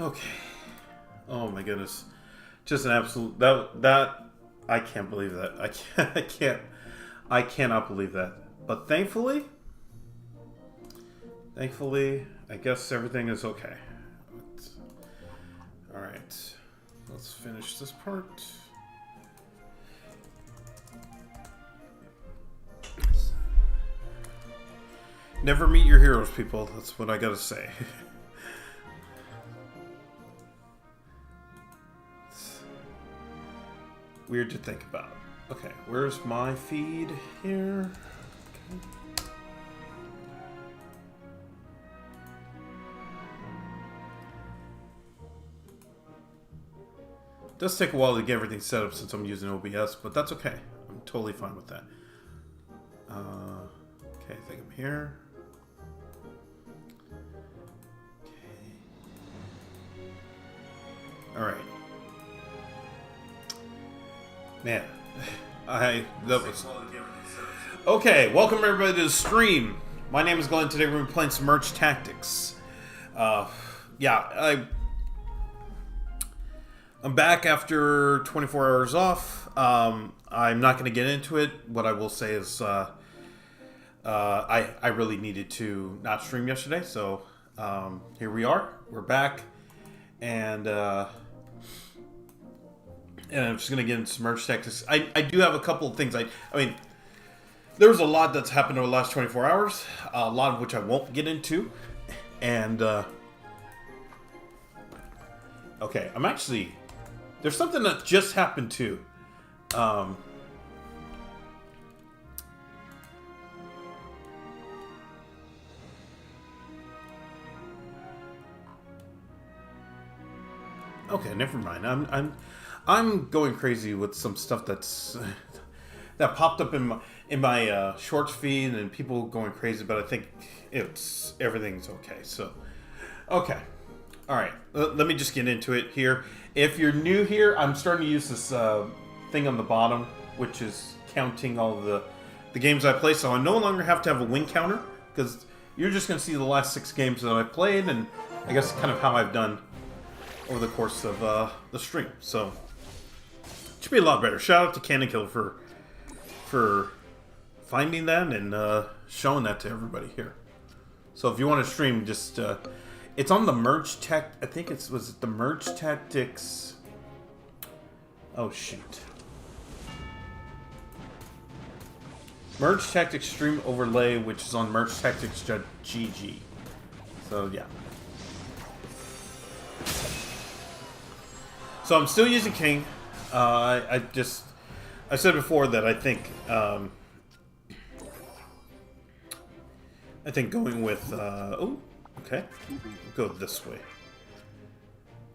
Okay. Oh my goodness. Just an absolute that I can't believe that. I cannot believe that. But thankfully, I guess everything is okay. All right. Let's finish this part. Never meet your heroes, people. That's what I gotta say. Weird to think about. Okay, where's my feed here? Okay. It does take a while to get everything set up since I'm using OBS, but that's okay. I'm totally fine with that. Okay, I think I'm here. Okay. All right. Man, that was okay. Welcome everybody to the stream. My name is Glenn. Today we're gonna be playing some Merge Tactics. Yeah, I'm back after 24 hours off. I'm not gonna get into it. What I will say is, I really needed to not stream yesterday, so here we are. We're back, and I'm just going to get into some Merge Tactics. I do have a couple of things. I mean, there was a lot that's happened over the last 24 hours, a lot of which I won't get into. And, okay, I'm actually, there's something that just happened too. Okay, never mind. I'm going crazy with some stuff that popped up in my shorts feed and people going crazy, but I think everything's okay. So, okay, all right. Let me just get into it here. If you're new here, I'm starting to use this thing on the bottom, which is counting all the games I play. So I no longer have to have a win counter because you're just going to see the last 6 games that I played, and I guess kind of how I've done over the course of the stream. So. Should be a lot better. Shout out to Cannon Kill for finding that and showing that to everybody here. So if you want to stream, just it's on the Merge Tech. I think was it the Merge Tactics. Oh shoot! Merge Tactics Stream Overlay, which is on Merge Tactics.gg. So yeah. So I'm still using King. I said before that I think going with oh, okay, go this way.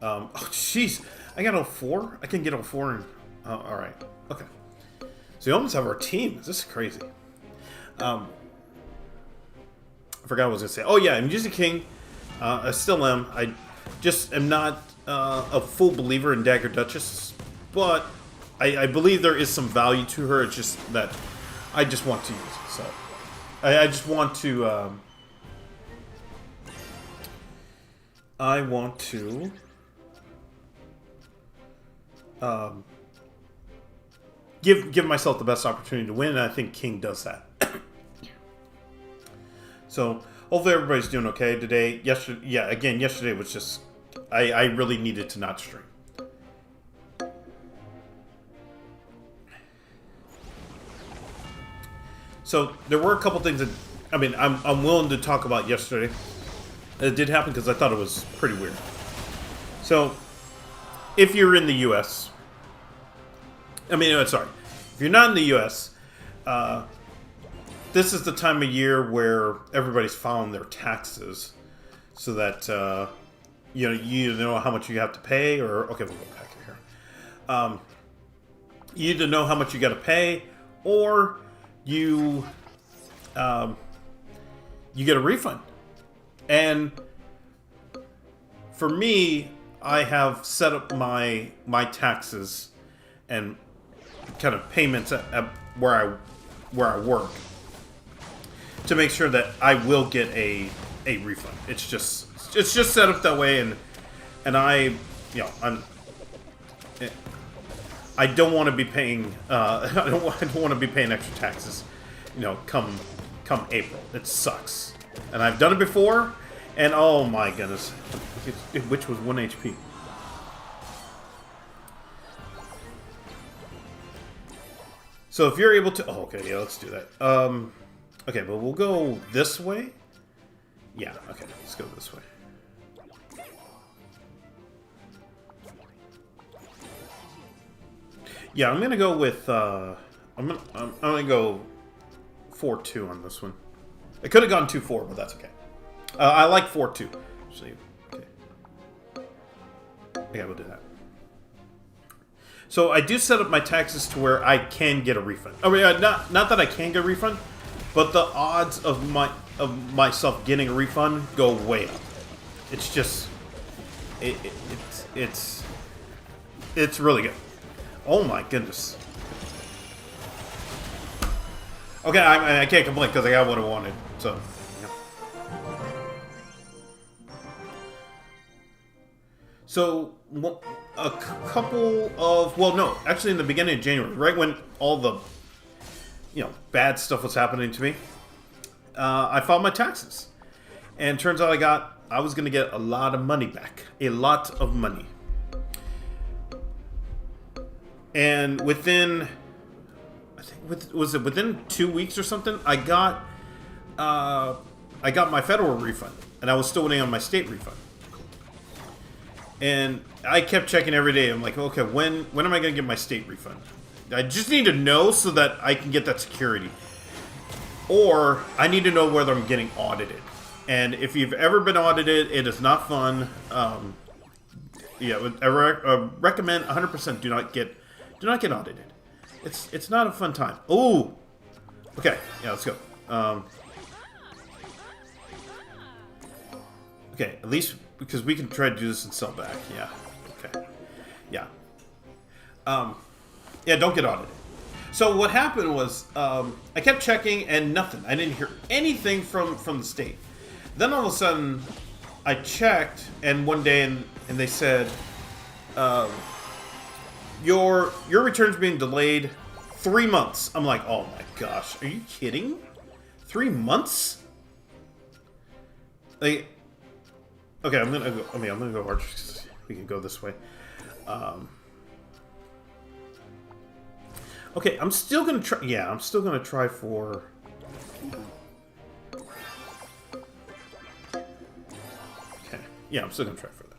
Oh jeez, I got 04. I can get 04 and all right, okay. So we almost have our team. This is crazy. I forgot what I was gonna say. Oh yeah, I'm using King. I still am. I just am not a full believer in Dagger Duchess. But I believe there is some value to her. It's just that I just want to use it. So I just want to. I want to. Give myself the best opportunity to win, and I think King does that. So hopefully everybody's doing okay today. Yesterday was just I really needed to not stream. So there were a couple things that, I mean, I'm willing to talk about yesterday. It did happen because I thought it was pretty weird. So, if you're in the U.S., if you're not in the U.S., this is the time of year where everybody's filing their taxes, so that you know how much you have to pay, or okay, we'll go back here. You either know how much you got to pay, or you get a refund. And for me, I have set up my taxes and kind of payments at where I work to make sure that I will get a refund. It's just set up that way, and and I don't want to be paying. I don't want to be paying extra taxes. Come April. It sucks, and I've done it before, and oh my goodness, which was 1 HP. So if you're able to, oh okay, yeah, let's do that. Okay, but we'll go this way. Yeah, okay, let's go this way. Yeah, I'm gonna go with I'm gonna go 4-2 on this one. I could have gone 2-4, but that's okay. I like 4-2. Okay. Yeah, we'll do that. So I do set up my taxes to where I can get a refund. I mean, not that I can get a refund, but the odds of myself getting a refund go way up. It's just it's really good. Oh my goodness. Okay, I can't complain because I got what I wanted. So, yeah. So a couple of, well, no, actually in the beginning of January, right when all the bad stuff was happening to me, I filed my taxes, and turns out I was going to get a lot of money back, a lot of money, and within, I think was it within 2 weeks or something, I got my federal refund, and I was still waiting on my state refund. And I kept checking every day. I'm like, okay, when am I going to get my state refund? I just need to know so that I can get that security. Or I need to know whether I'm getting audited. And if you've ever been audited, it is not fun. Yeah, I recommend 100% do not get audited. It's not a fun time. Ooh. Okay, yeah, let's go. Okay, at least because we can try to do this and sell back. Yeah. Okay. Yeah. Yeah, don't get audited. So what happened was I kept checking and nothing. I didn't hear anything from the state. Then all of a sudden I checked, and one day and they said your return's being delayed 3 months. I'm like, oh my gosh, are you kidding? 3 months? Like, okay, I'm gonna go archers. We can go this way. Okay, I'm still gonna try. Yeah, I'm still gonna try for. Okay, yeah, I'm still gonna try for that.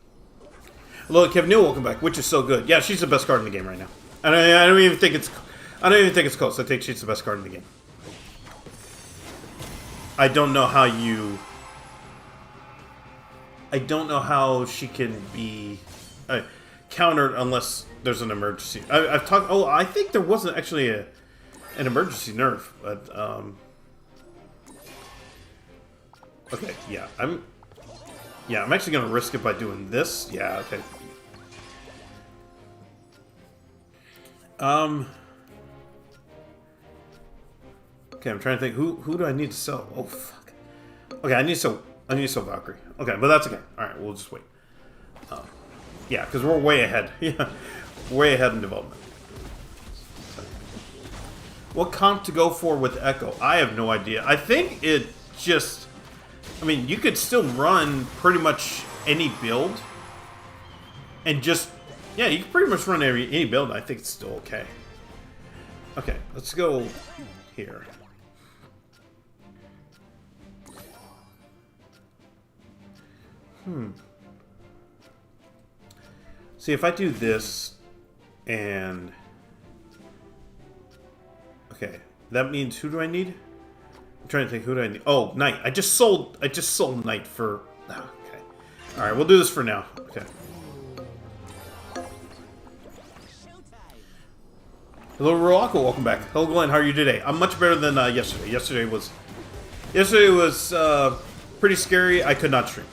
Hello, Kev New, welcome back. Which is so good. Yeah, she's the best card in the game right now. And I don't even think it's close. I think she's the best card in the game. I don't know how she can be countered unless there's an emergency. I've talked. Oh, I think there wasn't actually an emergency nerf, but okay, yeah, I'm actually gonna risk it by doing this. Yeah, okay. Okay, I'm trying to think. Who do I need to sell? Oh fuck. Okay, I need to sell Valkyrie. Okay, but that's okay. All right, we'll just wait. Yeah, because we're way ahead. Yeah, way ahead in development. What comp to go for with Echo? I have no idea. I think it just... I mean, you could still run pretty much any build. And just... Yeah, you can pretty much run any build, and I think it's still okay. Okay, let's go here. See, if I do this, and... Okay, that means who do I need? I'm trying to think, who do I need? Oh, Knight. I just sold Knight for... Oh, okay. Alright, we'll do this for now. Okay. Hello, Roako, welcome back. Hello, Glenn, how are you today? I'm much better than yesterday. Yesterday was pretty scary. I could not stream.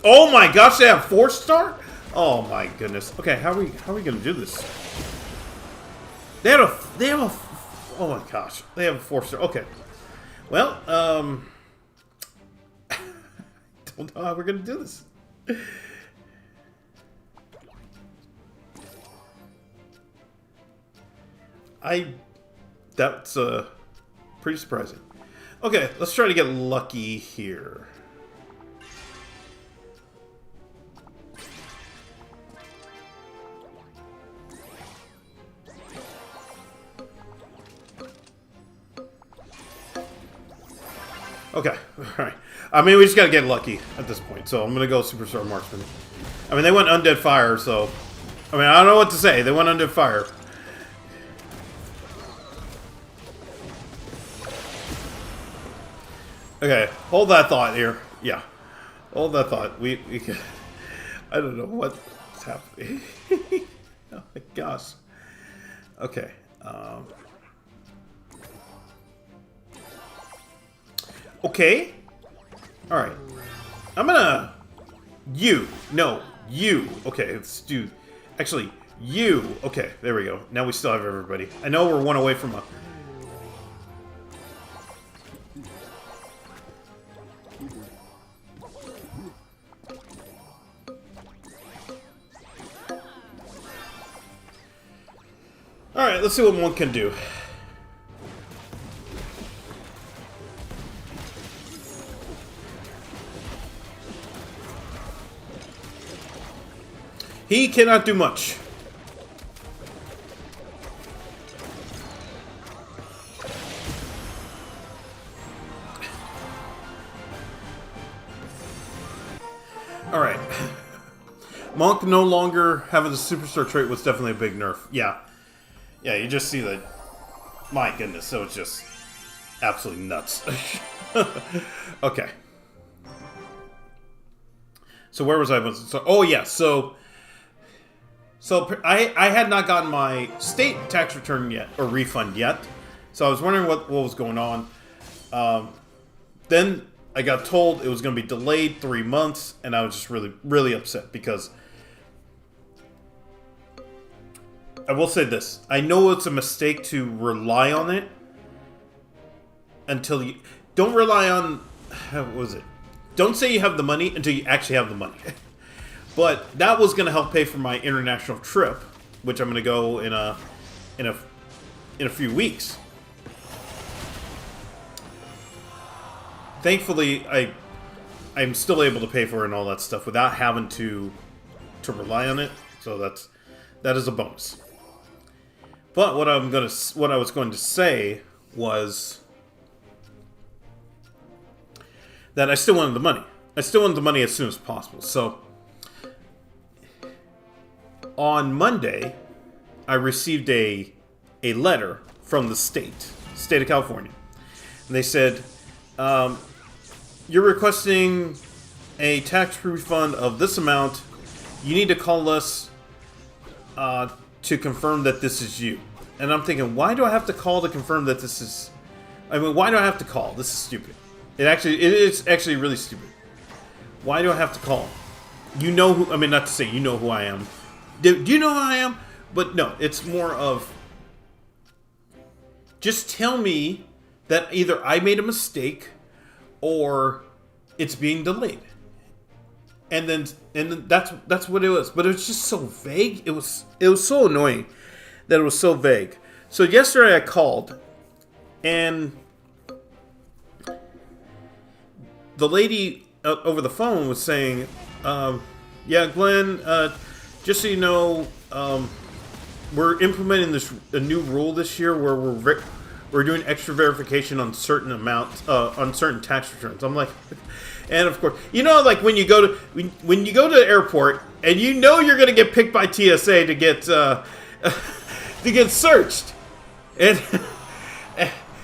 Oh my gosh, they have 4-star? Oh my goodness. Okay, how are we gonna do this? They have a oh my gosh, they have a 4-star. Okay, well, don't know how we're gonna do this. That's pretty surprising. Okay, let's try to get lucky here. Okay, alright. I mean, we just gotta get lucky at this point, so I'm gonna go Superstar Marksman. I mean, they went Undead Fire, so... I mean, I don't know what to say. They went Undead Fire. Okay, hold that thought here. Yeah. Hold that thought. We can... I don't know what's happening. Oh my gosh. Okay. Okay. Alright. I'm gonna... You. No. You. Okay, let's do... Actually, you. Okay, there we go. Now we still have everybody. I know we're one away from a... Alright, let's see what one can do. He cannot do much. Alright. Monk no longer having the superstar trait was definitely a big nerf. Yeah. Yeah, you just see that. My goodness, so it's just absolutely nuts. Okay. So where was I? So, oh yeah, so I had not gotten my state tax return yet, or refund yet. So I was wondering what was going on. Then I got told it was going to be delayed 3 months, and I was just really, really upset because I will say this. I know it's a mistake to rely on it until you... Don't rely on... What was it? Don't say you have the money until you actually have the money. But that was going to help pay for my international trip, which I'm going to go in a few weeks. Thankfully, I'm still able to pay for it and all that stuff without having to rely on it. So that is a bonus. But what I was going to say was that I still wanted the money. I still wanted the money as soon as possible. So on Monday, I received a letter from the state of California. And they said, you're requesting a tax refund of this amount. You need to call us to confirm that this is you. And I'm thinking, why do I have to call to confirm that this is... I mean, why do I have to call? This is stupid. It is actually really stupid. Why do I have to call? You know who... I mean, not to say you know who I am. Do you know who I am? But no, it's more of... Just tell me that either I made a mistake or it's being delayed. And then that's what it was. But it was just so vague. It was so annoying that it was so vague. So yesterday I called, and the lady over the phone was saying, "Yeah, Glenn, just so you know, we're implementing a new rule this year where we're doing extra verification on certain amounts on certain tax returns." I'm like. And of course, you know, like when you go to the airport and you know you're going to get picked by TSA to get searched, and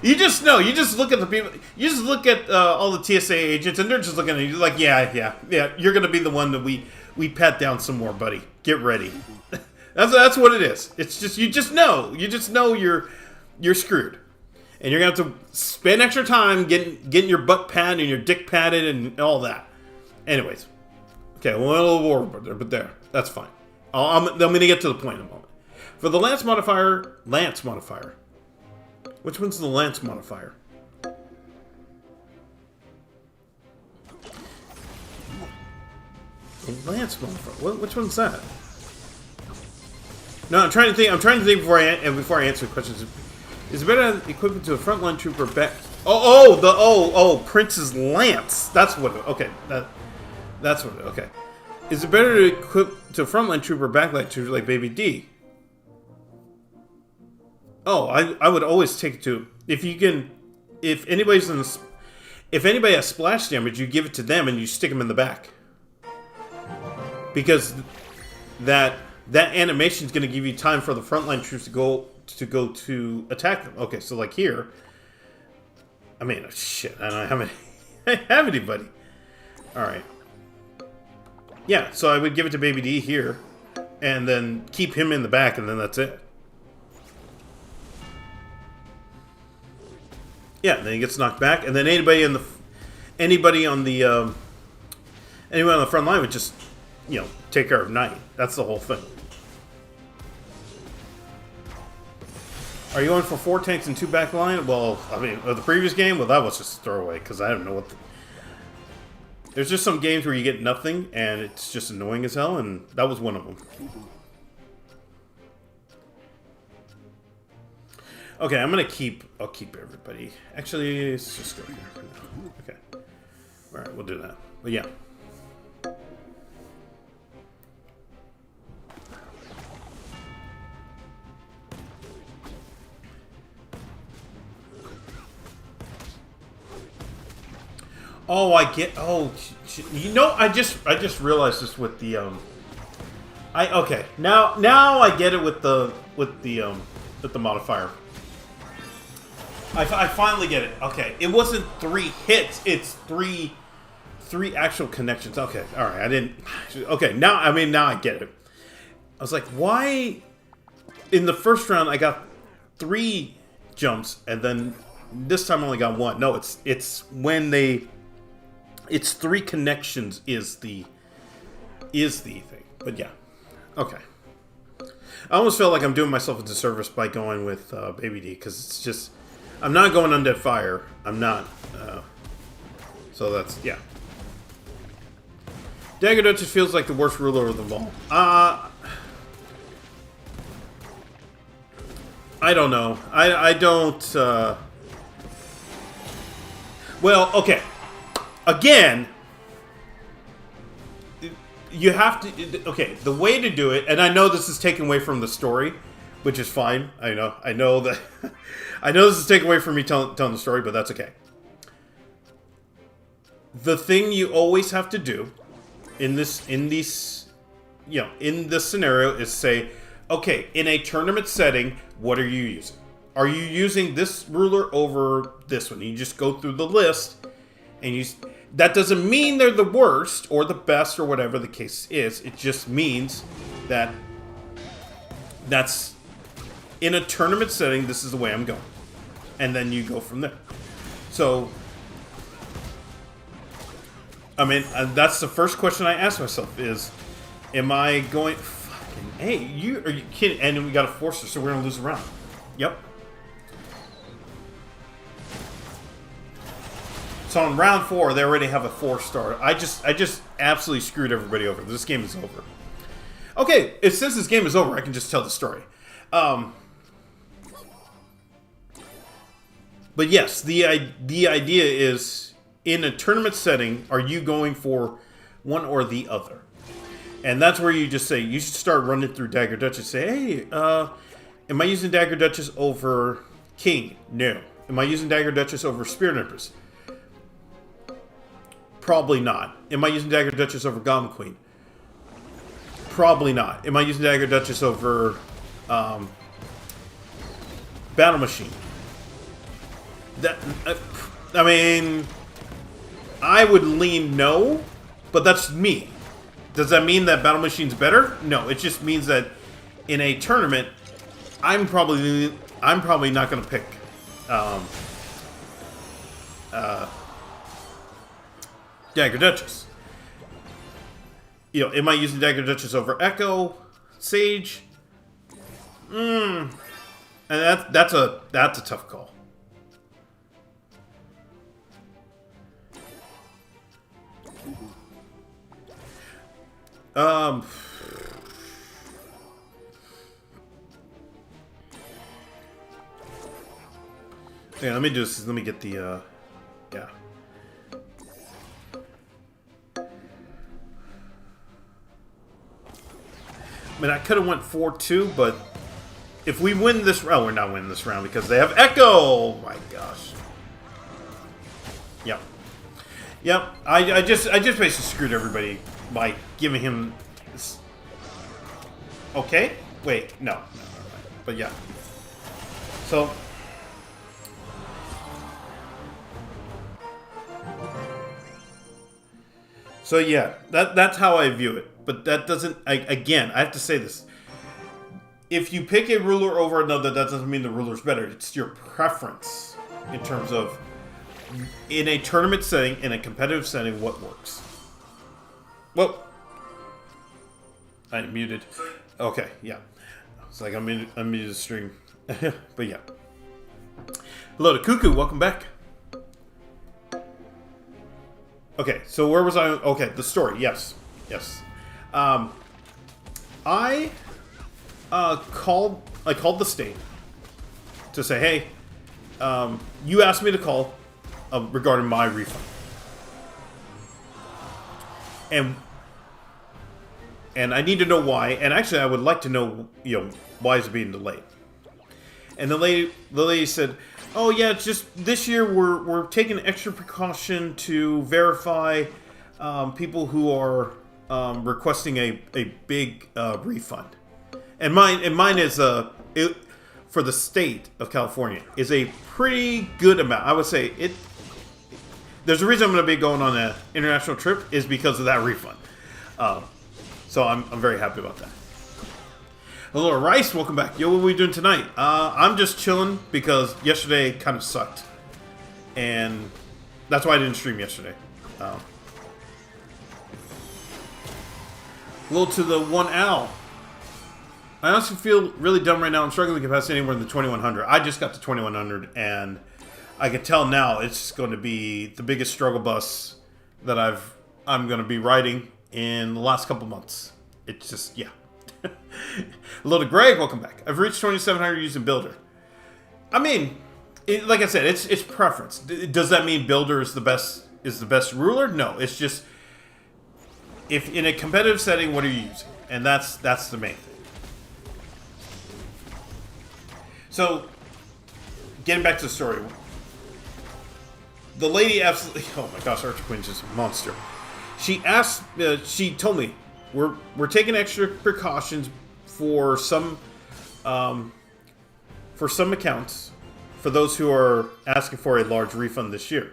you just know. You just look at the people. You just look at all the TSA agents, and they're just looking at you like, yeah. You're going to be the one that we pat down some more, buddy. Get ready. That's what it is. It's just you just know you're screwed. And you're going to have to spend extra time getting your butt patted and your dick patted and all that. Anyways. Okay, well, a little overboard there, but there. That's fine. I'm going to get to the point in a moment. For the Lance modifier. Which one's the Lance modifier? Lance modifier. Which one's that? No, I'm trying to think. I'm trying to think before I answer questions. Is it better equipped to a frontline trooper back? Prince's lance. That's what. Okay, that's what. Okay. Is it better to equip to a frontline trooper backlight trooper like Baby D? Oh, I would always take it to if you can. If anybody's in the, if anybody has splash damage, you give it to them and you stick them in the back because that animation is going to give you time for the frontline troops to attack them. Okay, so like here, I mean, shit, I don't have anybody. All right, yeah, so I would give it to Baby D here, and then keep him in the back, and then that's it. Yeah, then he gets knocked back, and then anybody on the front line would just, take care of Knight. That's the whole thing. Are you going for 4 tanks and 2 back line? Well, I mean, the previous game, well, that was just a throwaway because I don't know what. There's just some games where you get nothing and it's just annoying as hell, and that was one of them. Okay, I'll keep everybody. Actually, let's just go here for now. Okay. Alright, we'll do that. But yeah. Oh, I get. Oh, I just realized this with the okay. Now I get it with the modifier. I finally get it. Okay, it wasn't 3 hits. It's three actual connections. Okay, all right. I didn't. Okay, now I get it. I was like, why? In the first round, I got 3 jumps, and then this time I only got 1. No, it's when they. It's 3 connections is the thing. But yeah, okay. I almost felt like I'm doing myself a disservice by going with Baby D because it's just. I'm not going Undead Fire. I'm not. So that's, yeah. Dagger Duchess feels like the worst ruler of them all. I don't know. I don't. Well, okay. Again, you have to. Okay, the way to do it, and I know this is taken away from the story, which is fine. I know that. I know this is taken away from me telling the story, but that's okay. The thing you always have to do in this scenario is say, okay, in a tournament setting, what are you using? Are you using this ruler over this one? You just go through the list, and that doesn't mean they're the worst or the best or whatever the case is. It just means that that's in a tournament setting. This is the way I'm going. And then you go from there. So, I mean, that's the first question I ask myself is, am I going, fucking, hey, are you kidding? And then we got a forcer, so we're going to lose a round. Yep. So on round 4, they already have a 4-star. I just absolutely screwed everybody over. This game is over. Okay, since this game is over, I can just tell the story. But yes, the idea is, in a tournament setting, are you going for one or the other? And that's where you just say, you should start running through Dagger Duchess. Say, hey, am I using Dagger Duchess over King? No. Am I using Dagger Duchess over Spirit Empress? Probably not. Am I using Dagger Duchess over Goblin Queen? Probably not. Am I using Dagger Duchess over Battle Machine? I mean, I would lean no, but that's me. Does that mean that Battle Machine's better? No, it just means that in a tournament, I'm probably not going to pick Dagger Duchess. Am I using Dagger Duchess over Echo, Sage? And that's a tough call. Yeah, let me do this. Let me get the, yeah. I mean, I could have went 4-2, but if we win this round, we're not winning this round because they have Echo. Oh my gosh. Yep. Yep. I just basically screwed everybody by giving him. This. Okay. Wait. No. But yeah. So. So yeah, that's how I view it. But that doesn't. Again, I have to say this. If you pick a ruler over another, that doesn't mean the ruler's better. It's your preference in terms of, in a tournament setting, in a competitive setting, what works. Well, I muted. Okay, yeah. It's like I'm muted the stream. But yeah. Hello to Cuckoo, welcome back. Okay, so where was I? Okay, the story, yes. Yes. I called the state to say, hey, you asked me to call regarding my refund, and I need to know why. And actually, I would like to know, why is it being delayed. And the lady said, oh yeah, it's just this year we're taking extra precaution to verify people who are requesting a big refund. And mine is for the state of California is a pretty good amount. I would say it. There's a reason I'm going to be going on an international trip is because of that refund. So I'm very happy about that. Hello, Rice. Welcome back. Yo, what are we doing tonight? I'm just chilling because yesterday kind of sucked, and that's why I didn't stream yesterday. Hello to the one owl. I honestly feel really dumb right now. I'm struggling to get past anywhere in the 2100. I just got to 2100, and I can tell now it's going to be the biggest struggle bus that I'm going to be riding in the last couple months. It's just, yeah. Hello to Greg, welcome back. I've reached 2700 using Builder. I mean, like I said, it's preference. Does that mean Builder is the best ruler? No, it's just if in a competitive setting, what are you using? And that's the main thing. So, getting back to the story, the lady absolutely, oh my gosh, Archer Queen's just a monster. She asked, she told me, we're taking extra precautions for some accounts, for those who are asking for a large refund this year.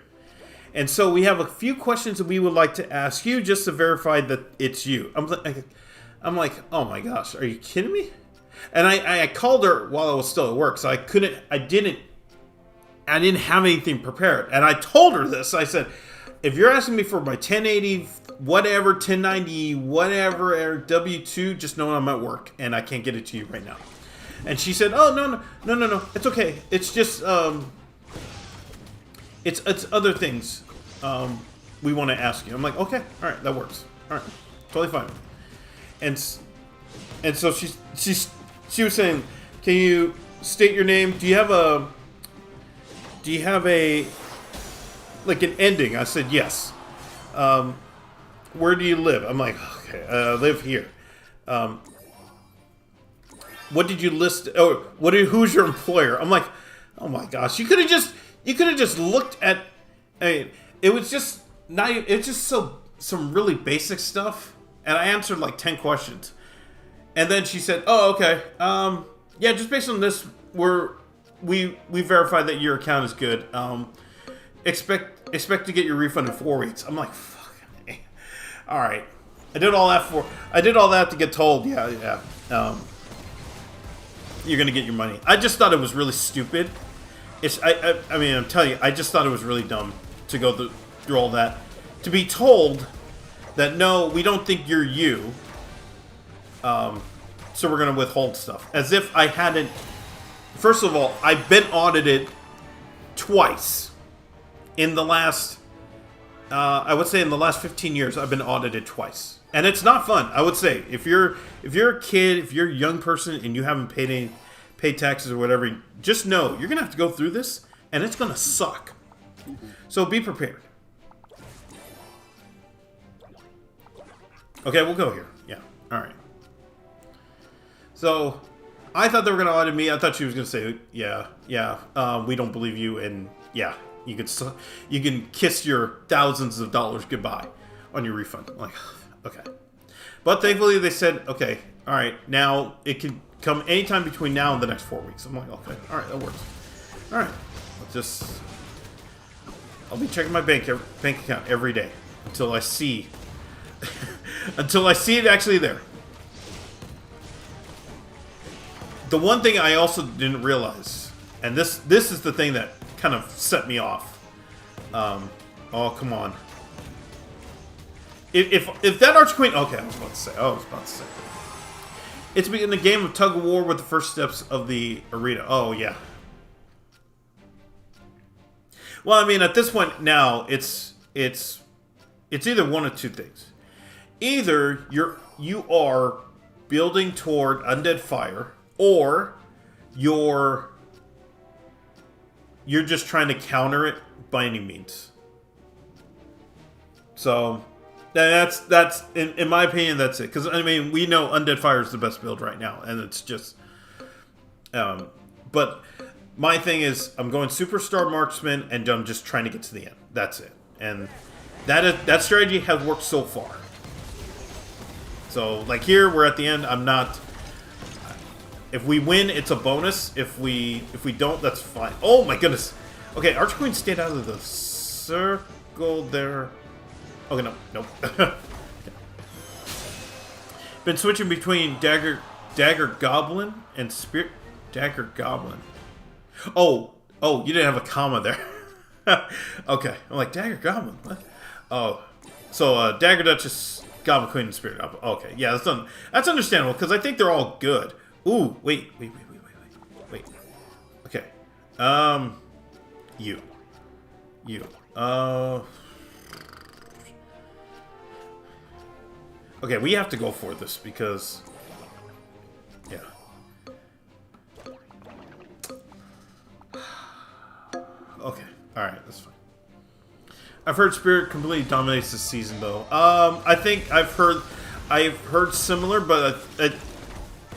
And so we have a few questions that we would like to ask you just to verify that it's you. I'm like, oh my gosh, are you kidding me? And I called her while I was still at work, so I didn't have anything prepared. And I told her this. I said, if you're asking me for my 1080, whatever, 1090, whatever, W2, just know I'm at work and I can't get it to you right now. And she said, oh, no, it's okay. It's just, it's other things we want to ask you. I'm like, okay, all right, that works. All right, totally fine. And so she was saying, can you state your name? Do you have a like an ending? I said yes. Where do you live? I'm like, okay, I live here. What did you list? Oh, who's your employer? I'm like, oh my gosh, you could have just looked at. I mean, it was just not. It's just some really basic stuff, and I answered like 10 questions, and then she said, oh, okay, yeah, just based on this, we verified that your account is good. Expect to get your refund in 4 weeks. I'm like, fuck. All right. I did all that to get told, yeah. You're gonna get your money. I just thought it was really stupid. I mean, I'm telling you, I just thought it was really dumb to go through all that, to be told that no, we don't think you're you. So we're gonna withhold stuff, as if I hadn't. First of all, I've been audited twice in the last. I would say in the last 15 years, I've been audited twice. And it's not fun. I would say if you're a kid, if you're a young person and you haven't paid taxes or whatever, just know you're gonna have to go through this and it's gonna suck. So be prepared. Okay, we'll go here. Yeah. All right. So I thought they were gonna audit me. I thought she was gonna say, yeah, we don't believe you, and yeah, you can kiss your thousands of dollars goodbye on your refund. I'm like, okay. But thankfully they said, okay, all right, now it can come anytime between now and the next 4 weeks. I'm like, okay, all right, that works. All right, I'll be checking my bank account every day until I see it actually there. The one thing I also didn't realize, and this is the thing that kind of set me off. Oh, come on. If that Arch Queen... Okay, I was about to say. It's been a game of tug of war with the first steps of the arena. Oh, yeah. Well, I mean, at this point now, it's either one of two things. Either you are building toward Undead Fire, or you're just trying to counter it by any means. So that's in my opinion, that's it. Because I mean, we know Undead Fire is the best build right now, and it's just. But my thing is, I'm going Superstar Marksman, and I'm just trying to get to the end. That's it, and that strategy has worked so far. So like here, we're at the end. I'm not. If we win, it's a bonus. If we don't, that's fine. Oh my goodness. Okay, Archqueen stayed out of the circle there. Okay, no, nope. Okay. Been switching between Dagger Goblin and Spirit Dagger Goblin. Oh, you didn't have a comma there. Okay, I'm like Dagger Goblin. What? Oh, so Dagger Duchess, Goblin Queen, and Spirit Goblin. Okay, yeah, that's understandable because I think they're all good. Ooh, wait. Okay. You. Okay, we have to go for this because... Yeah. Okay, alright, that's fine. I've heard Spirit completely dominates this season, though. I think I've heard similar, but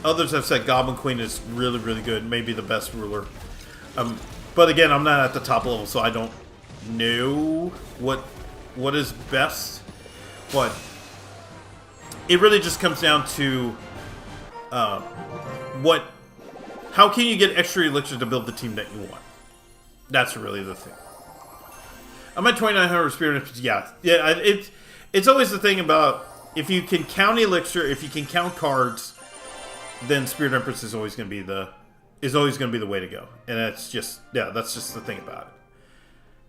others have said Goblin Queen is really, really good. Maybe the best ruler. But again, I'm not at the top level, so I don't know what is best. But it really just comes down to how can you get extra elixir to build the team that you want. That's really the thing. I'm at 2,900 spirit. Yeah. It's always the thing about if you can count elixir, if you can count cards, then Spirit Empress is always going to be the way to go. And that's just the thing about it.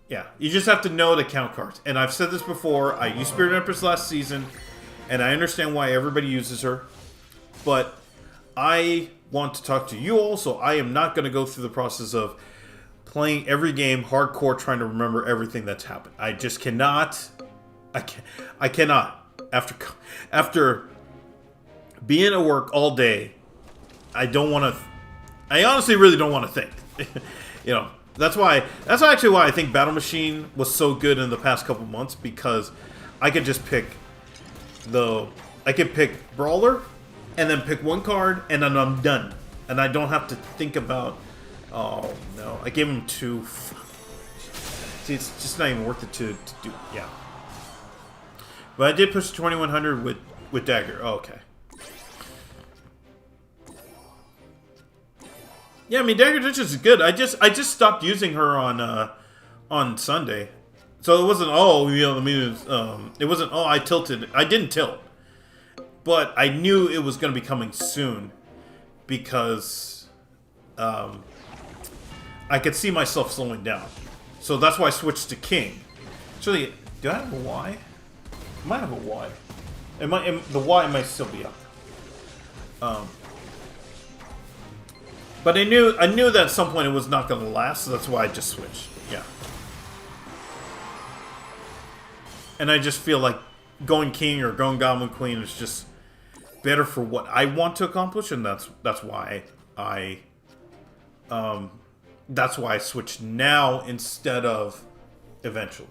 Yeah, you just have to know to count cards. And I've said this before. I used Spirit Empress last season, and I understand why everybody uses her. But I want to talk to you all, so I am not going to go through the process of playing every game hardcore trying to remember everything that's happened. I just cannot. I cannot. After being at work all day, I don't want to. I honestly really don't want to think. You know, that's actually why I think Battle Machine was so good in the past couple months, because I could just pick Brawler and then pick one card and then I'm done. And I don't have to think about, oh no, I gave him 2. See, it's just not even worth it to do. Yeah. But I did push 2,100 with Dagger. Oh, okay. Yeah, I mean, Dagger Duchess is good. I just stopped using her on Sunday, so it wasn't it wasn't I tilted. I didn't tilt, but I knew it was going to be coming soon because I could see myself slowing down. So that's why I switched to King. Actually, do I have a Y? I might have a Y. The Y might still be up. But I knew that at some point it was not going to last, so that's why I just switched. Yeah. And I just feel like going King or going Goblin Queen is just better for what I want to accomplish, and that's why I that's why I switched now instead of eventually.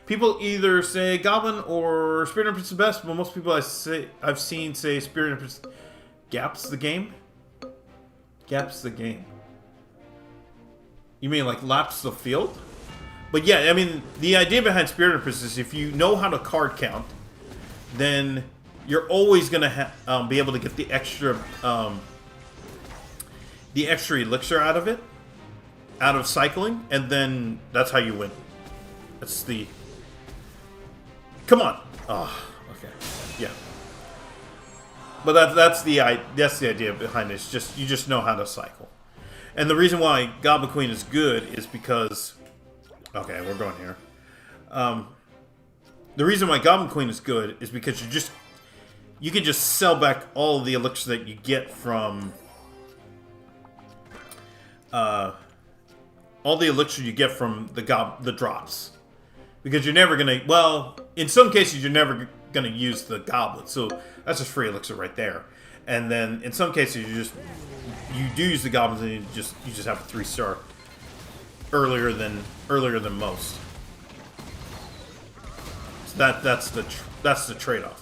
People either say Goblin or Spirit Empress is the best, but most people I've seen say Spirit Empress gaps the game. Gaps the game. You mean like laps the field? But yeah, I mean the idea behind Spirit Empress is if you know how to card count, then you're always gonna be able to get the extra elixir out of it, out of cycling, and then that's how you win. That's the. Come on. Oh, okay. Yeah. But that's the idea behind it. It's just you just know how to cycle, and the reason why Goblin Queen is good is because. Okay, we're going here. The reason why Goblin Queen is good is because you can just sell back all of the elixir that you get from all the elixir you get from the drops, because you're never gonna. Well, in some cases you're never gonna use the goblet, so that's just free elixir right there. And then in some cases you do use the goblins, and you just have a 3-star earlier than most. So that's the trade-off.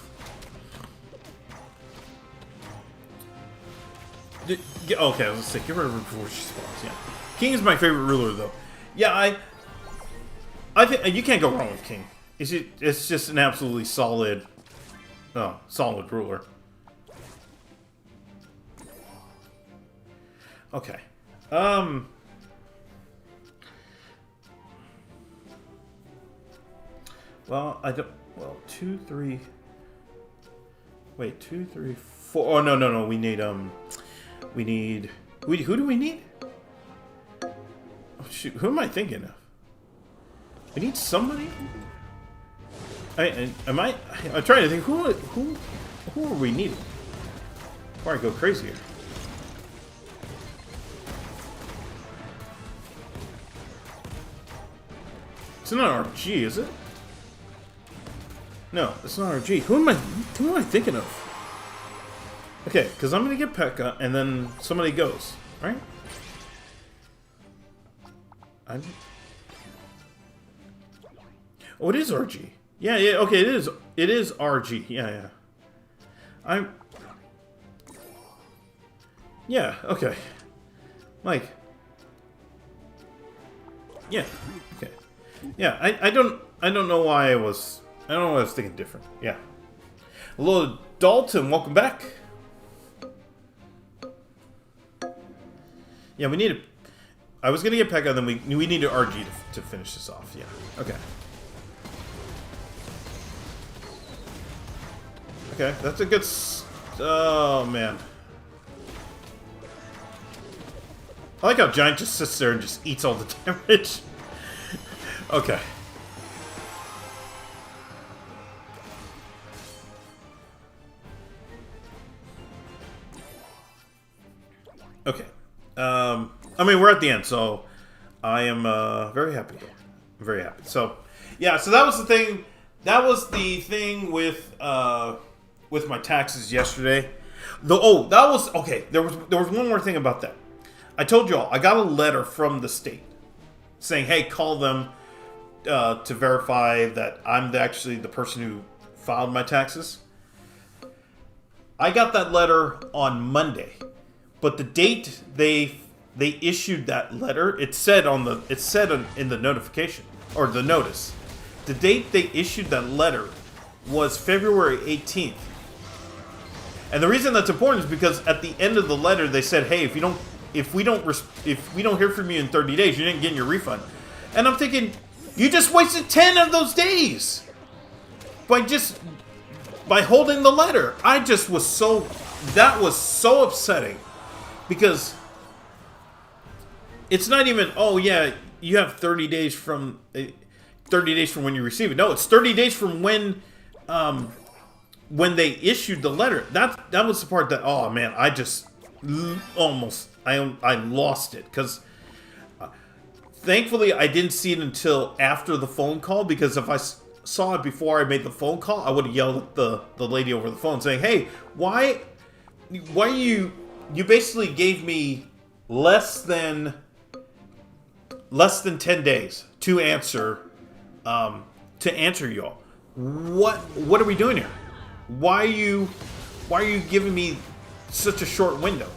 Okay, let's see. Get rid of her before she spawns. Yeah, King is my favorite ruler, though. Yeah, I think you can't go wrong with King. It's just an absolutely solid ruler. Okay. Well, I don't. Well, 2, 3. Wait, 2, 3, 4. Oh no. We need Who do we need? Oh shoot, who am I thinking of? We need somebody. I'm trying to think who are we needing before I go crazy here. It's not RG, is it? No, it's not RG. Who am I thinking of? Okay, because I'm gonna get P.E.K.K.A. and then somebody goes, right? Oh, it is RG. Yeah. Okay, it is. It is RG. Yeah. Yeah. Okay. Like. Yeah. Okay. Yeah. I don't know why I don't know why I was thinking different. Yeah. Hello, Dalton. Welcome back. Yeah, we need I was gonna get P.E.K.K.A. then we need an RG to finish this off. Yeah. Okay. Okay, that's a good. Oh man. I like how Giant just sits there and just eats all the damage. Okay. Okay. I mean, we're at the end, so I am very happy. I'm very happy. So, yeah. So that was the thing. That was the thing with my taxes yesterday. That was okay. There was one more thing about that. I told you all I got a letter from the state saying, "Hey, call them to verify that I'm actually the person who filed my taxes." I got that letter on Monday, but the date they issued that letter, it said in the notification or the notice. The date they issued that letter was February 18th. And the reason that's important is because at the end of the letter they said, "Hey, if we don't hear from you in 30 days, you didn't get your refund." And I'm thinking, you just wasted 10 of those days by holding the letter. That was so upsetting, because it's not even, "Oh yeah, you have 30 days from when you receive it." No, it's 30 days from when they issued the letter. That was the part that, oh man, I just I lost it, because thankfully I didn't see it until after the phone call, because if I saw it before I made the phone call, I would have yelled at the lady over the phone saying, "Hey, why you basically gave me less than less than 10 days to answer y'all. What are we doing here? Why are you giving me such a short window?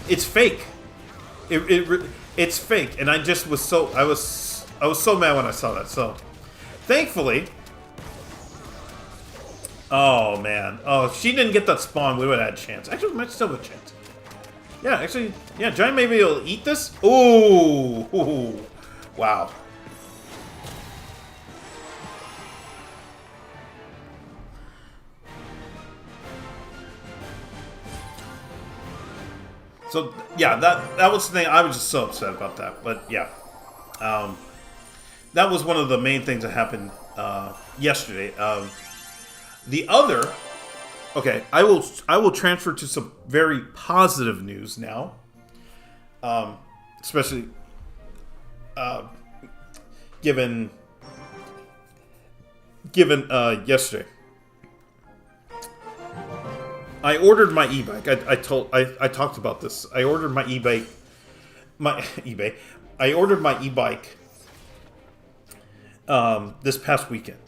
It's fake. It's fake, and I just was so I was so mad when I saw that. So, thankfully, oh man, oh if she didn't get that spawn, we would have had a chance. Actually, we might still have a chance. Yeah, actually, yeah, Giant maybe will eat this. Ooh, wow. So yeah, that was the thing. I was just so upset about that. But yeah, that was one of the main things that happened yesterday. The other, okay, I will transfer to some very positive news now, especially given yesterday. I ordered my e-bike. I talked about this. I ordered my e-bike. I ordered my e-bike this past weekend.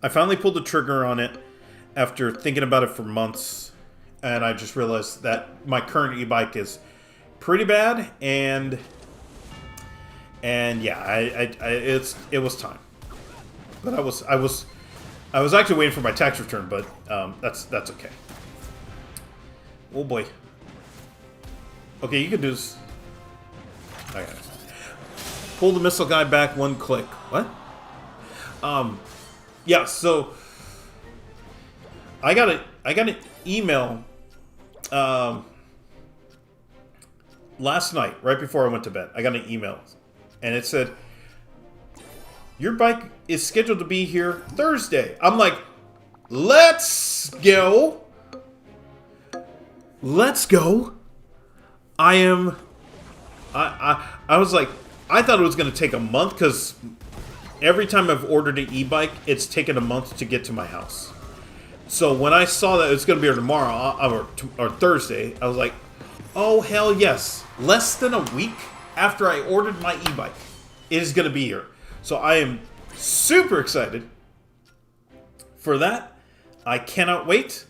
I finally pulled the trigger on it after thinking about it for months, and I just realized that my current e-bike is pretty bad, and yeah, it was time. But I was actually waiting for my tax return, but that's okay. Oh boy. Okay, you can do this. Okay. Pull the missile guy back one click. What? Yeah, so I got an email last night, right before I went to bed. I got an email, and it said, your bike is scheduled to be here Thursday. I'm like, let's go. Let's go. I was like, I thought it was going to take a month because every time I've ordered an e-bike, it's taken a month to get to my house. So when I saw that it's going to be here tomorrow or Thursday, I was like, oh, hell yes. Less than a week after I ordered my e-bike, it is going to be here. So I am super excited for that. I cannot wait.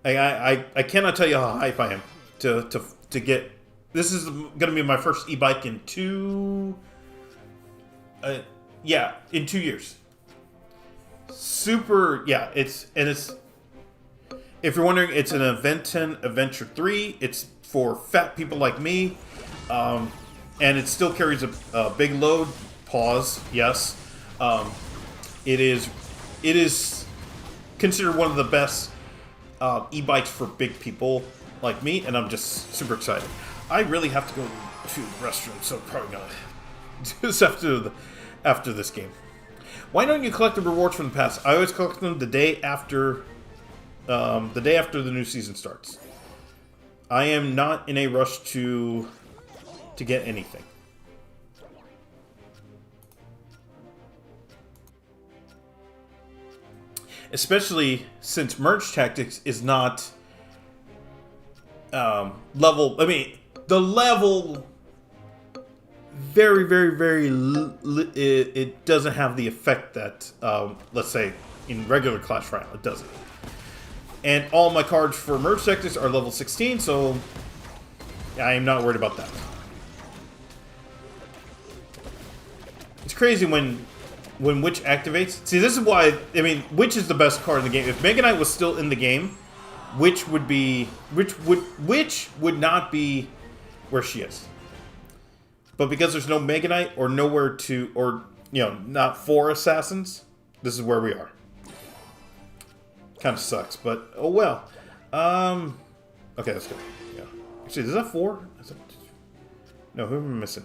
I cannot tell you how hype I am to get. This is going to be my first e-bike in 2 years. Super, yeah. It's if you're wondering, it's an Aventon Adventure 3. It's for fat people like me, and it still carries a big load. Pause. Yes, it is considered one of the best e-bikes for big people like me, and I'm just super excited. I really have to go to the restroom, so I'm probably gonna do this after this game. Why don't you collect the rewards from the past? I always collect them the day after the new season starts. I am not in a rush to get anything. Especially since Merge Tactics is not level. I mean, the level very, very, very. It doesn't have the effect that let's say in regular Clash Royale it doesn't. And all my cards for Merge Tactics are level 16, so I am not worried about that. It's crazy when Witch activates. See, this is why, I mean, Witch is the best card in the game. If Mega Knight was still in the game, Witch would not be where she is. But because there's no Mega Knight or nowhere to, or, you know, not 4 assassins, this is where we are. Kind of sucks, but oh well. Okay, let's go. Yeah. Actually, is that 4? No, who am I missing?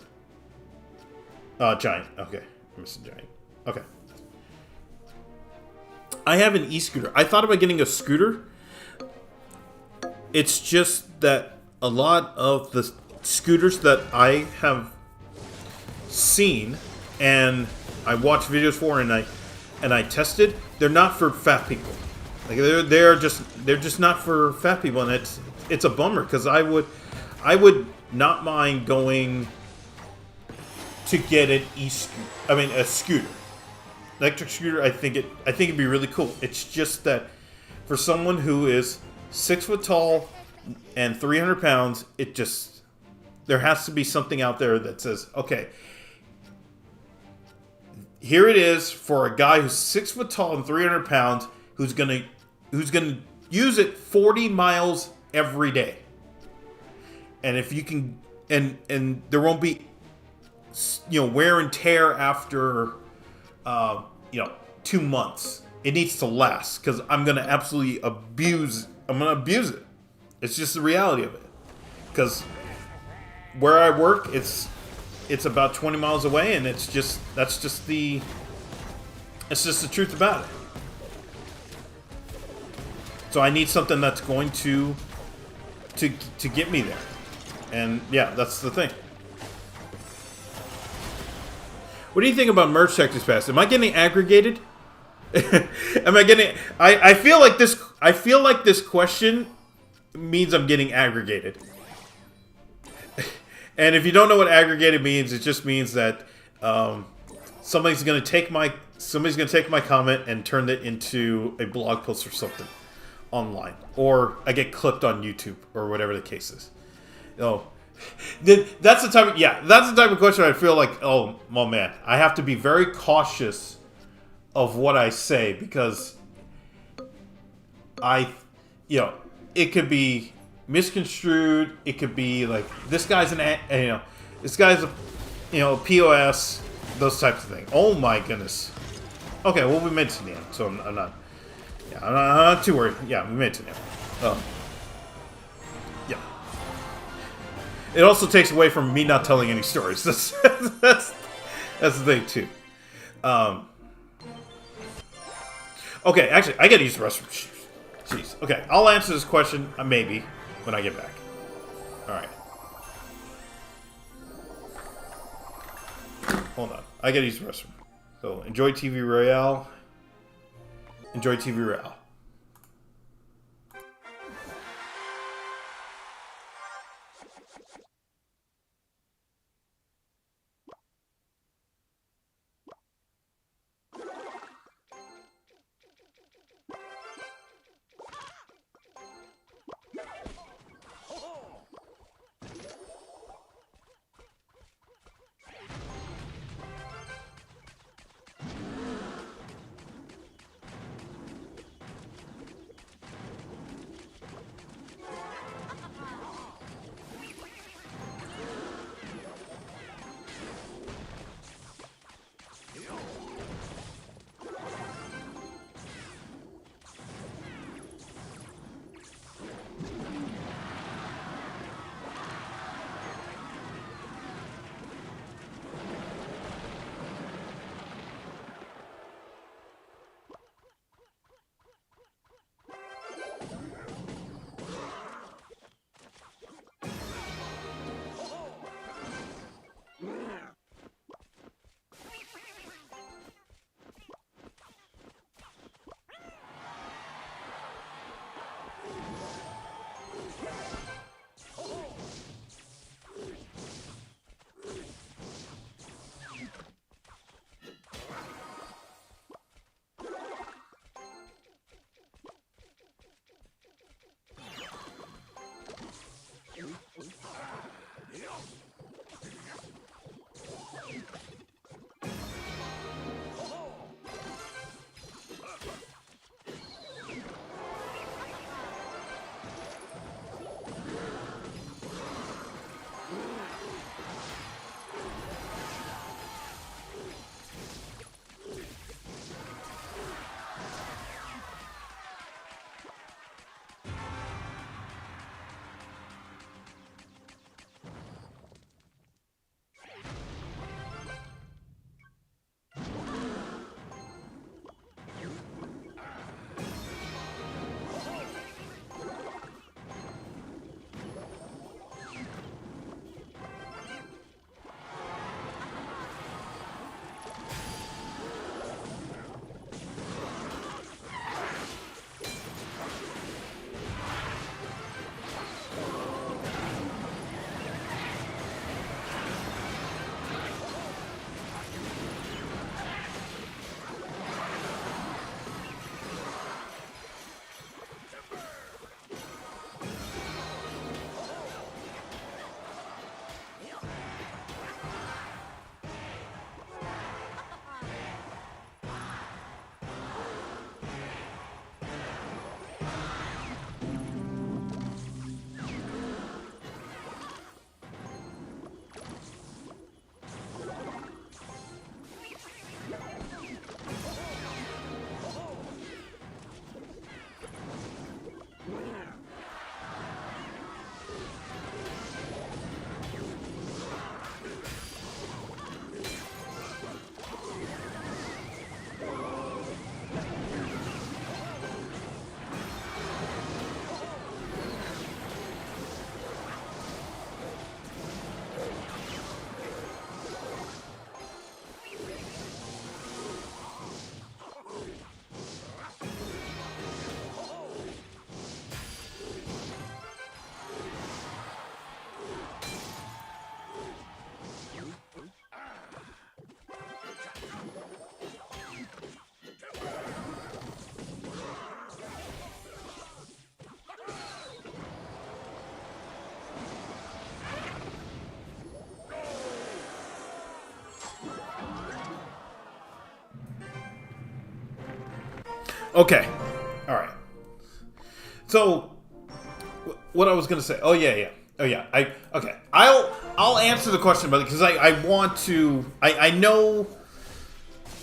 Giant. Okay, I'm missing Giant. Okay. I have an e-scooter. I thought about getting a scooter. It's just that a lot of the scooters that I have seen and I watched videos for and I tested, they're not for fat people. Like they're just not for fat people, and it's a bummer because I would not mind going to get an a scooter, electric scooter. I think it'd be really cool. It's just that for someone who is 6 foot tall and 300 pounds, there has to be something out there that says, okay, here it is for a guy who's 6 foot tall and 300 pounds who's gonna use it 40 miles every day. And if you can, and there won't be, wear and tear after, 2 months. It needs to last because I'm gonna absolutely abuse it. It's just the reality of it. Because where I work, it's about 20 miles away, and that's just the truth about it. So I need something that's going to get me there. And yeah, that's the thing. What do you think about merge tactics pass? Am I getting aggregated? Am I getting? I feel like this question means I'm getting aggregated. And if you don't know what aggregated means, it just means that somebody's gonna take my comment and turn it into a blog post or something online, or I get clipped on YouTube or whatever the case is. That's the type of question I feel like, oh, well, man, I have to be very cautious of what I say because it could be misconstrued. It could be like this guy's a POS, those types of things. Oh my goodness. Okay, well, we made it to the end, so I'm not too worried. Yeah, we made it to the end. Yeah. It also takes away from me not telling any stories. That's the thing too. Okay, actually, I gotta use the restroom. Jeez. Okay, I'll answer this question maybe when I get back. All right. Hold on, I gotta use the restroom. So enjoy TV Royale. Enjoy TV Royale. Okay. All right. So, what I was gonna say? Oh yeah. Okay. I'll answer the question, but because I want to. I know.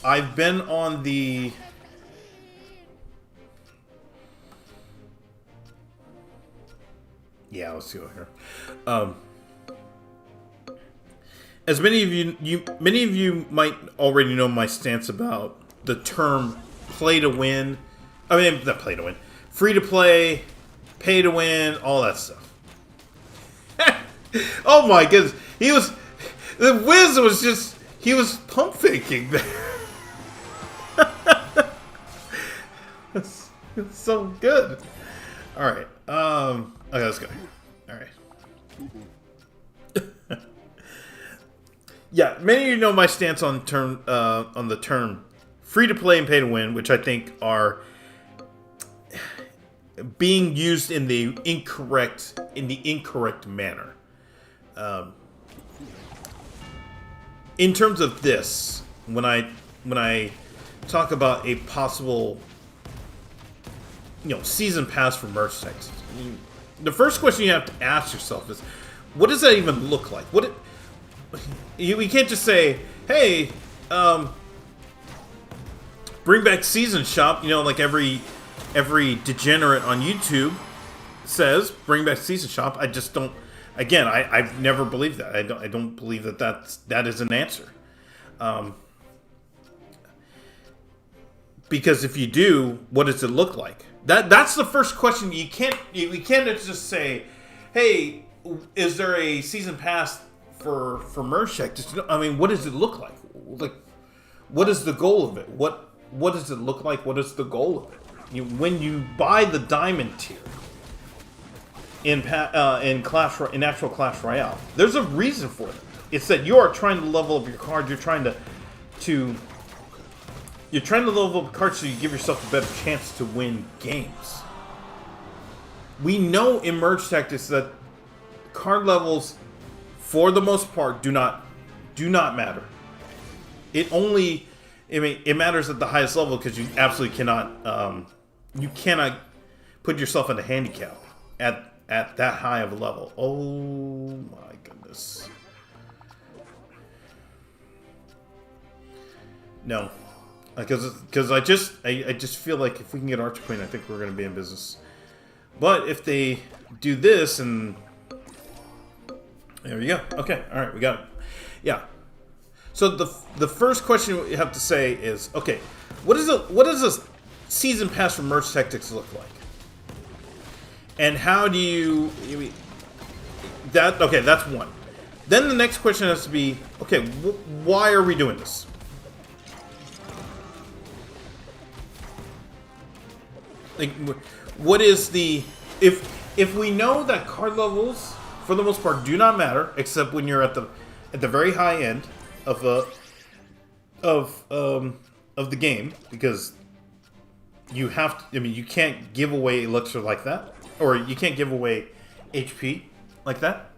I've been on the. Yeah, let's go here. As many of you might already know my stance about the term "play to win." I mean, not play to win, free to play, pay to win, all that stuff. Oh my goodness, the Wiz was pump faking there. It's so good. All right. Okay, let's go. All right. Yeah, many of you know my stance on the term free to play and pay to win, which I think are being used in the incorrect manner. In terms of this, when I talk about a possible season pass for merge text, the first question you have to ask yourself is, what does that even look like? We can't just say, hey, bring back season shop, like every degenerate on YouTube says, bring back season shop. I just don't. Again, I've never believed that. I don't believe that is an answer. Because if you do, what does it look like? That's the first question. We can't just say, hey, is there a season pass for merge check? What does it look like? Like, what is the goal of it? What does it look like? What is the goal of it? When you buy the diamond tier in actual Clash Royale, there's a reason for it. It's that you are trying to level up your card. You're trying to level up cards so you give yourself a better chance to win games. We know in merge tactics that card levels, for the most part, do not matter. It matters at the highest level because you absolutely cannot put yourself in a handicap at that high of a level. Oh my goodness. No. Because I just feel like if we can get Archer Queen, I think we're going to be in business. But if they do this, and there we go. Okay, all right, we got it. Yeah. So the first question you have to say is, okay, what does a season pass for merge tactics look like? And how do you that? Okay, that's one. Then the next question has to be, okay, why are we doing this? Like, what is the if we know that card levels for the most part do not matter, except when you're at the very high end of the game, because you have to. You can't give away elixir like that, or you can't give away HP like that.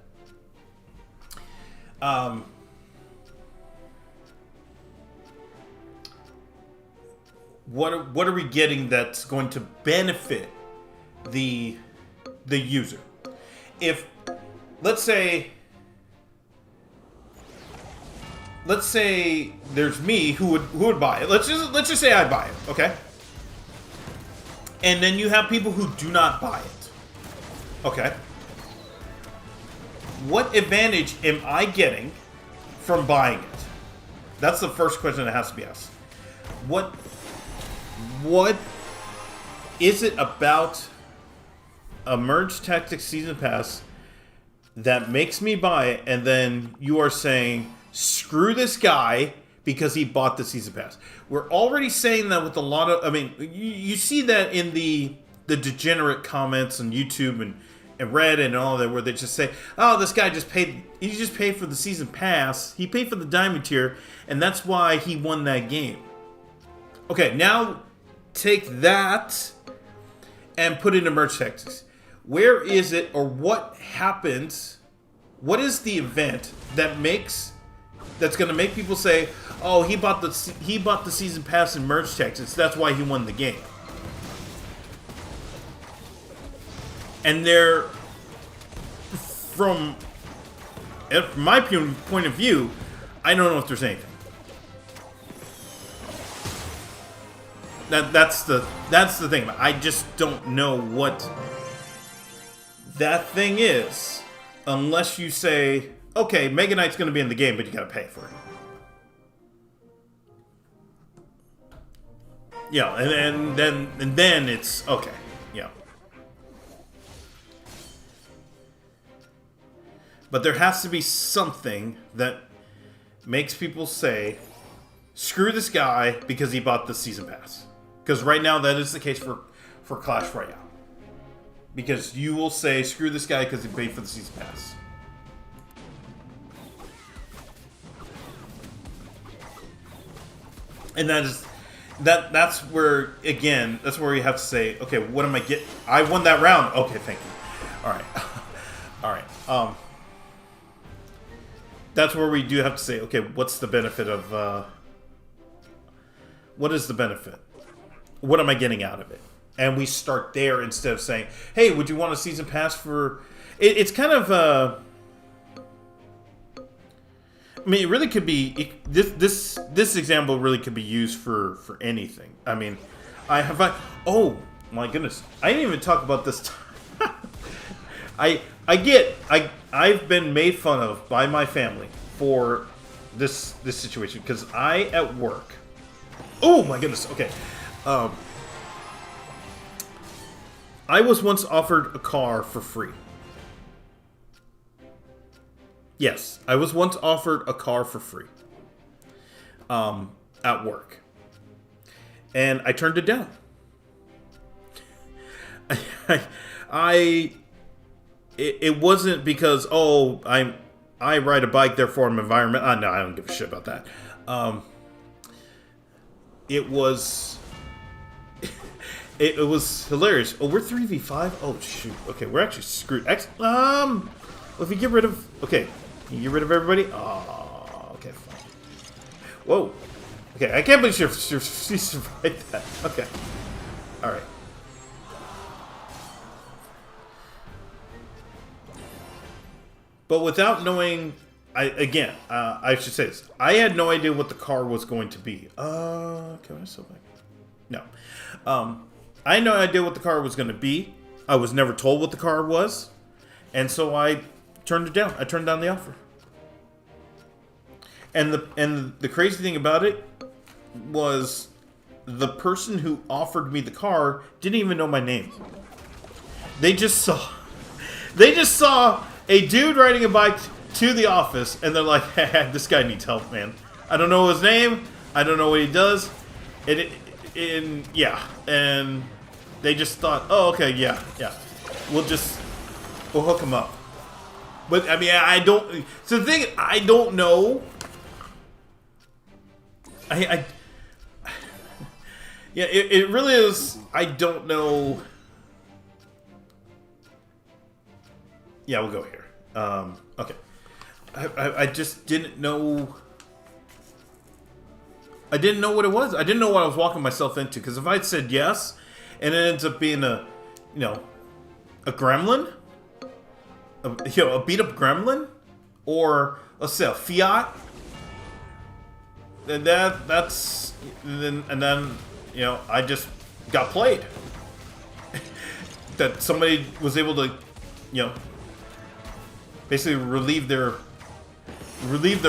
What are we getting that's going to benefit the user? If let's say there's me who would buy it. Let's just say I buy it, okay? And then you have people who do not buy it. Okay. What advantage am I getting from buying it? That's the first question that has to be asked. What is it about a merge tactics season pass that makes me buy it, and then you are saying, screw this guy because he bought the season pass? We're already saying that with a lot of, you see that in the degenerate comments on YouTube and Reddit and all that, where they just say, oh, this guy just paid for the season pass, he paid for the diamond tier, and that's why he won that game. Okay, now take that and put it into merge tactics. Where is it, or what happens? What is the event that's going to make people say, "Oh, he bought the season pass in merge tactics. That's why he won the game." And they're, from my point of view, I don't know if there's anything. That's the thing. I just don't know what that thing is, unless you say, okay, Mega Knight's going to be in the game, but you got to pay for it. Yeah, and then it's okay. Yeah. But there has to be something that makes people say, screw this guy because he bought the season pass. Because right now that is the case for Clash Royale. Because you will say, screw this guy because he paid for the season pass. And that's where, again, that's where you have to say, okay, what am I getting? I won that round. Okay, thank you. All right. All right. That's where we do have to say, okay, what's the benefit of, what is the benefit? What am I getting out of it? And we start there instead of saying, hey, would you want a season pass for... It's kind of... I mean, it really could be... This example really could be used for anything. I mean, oh, my goodness. I didn't even talk about this. I've been made fun of by my family for this situation. Because I, at work... Oh, my goodness. Okay. I was once offered a car for free. Yes, I was once offered a car for free. At work. And I turned it down. It wasn't because, oh, I ride a bike, therefore I'm environment. No, I don't give a shit about that. It was hilarious. Oh, we're 3v5? Oh, shoot. Okay, we're actually screwed. Well, if you get rid of... Okay, can you get rid of everybody? Oh, okay, fine. Whoa. Okay, I can't believe she survived that. Okay. Alright. But without knowing... I should say this. I had no idea what the car was going to be. Can I still back? No. I had no idea what the car was going to be. I was never told what the car was. And so I turned it down. I turned down the offer. And the crazy thing about it was the person who offered me the car didn't even know my name. They just saw a dude riding a bike to the office, and they're like, hey, this guy needs help, man. I don't know his name. I don't know what he does. Yeah. And they just thought, oh, okay, yeah. We'll hook him up. But, I mean, I don't... So the thing, I don't know. Yeah, it really is... I don't know... Yeah, we'll go here. Okay. I just didn't know... I didn't know what it was. I didn't know what I was walking myself into. Because if I'd said yes, and it ends up being a gremlin... a beat-up gremlin, or let's say a Fiat, and then I just got played. That somebody was able to, basically relieve their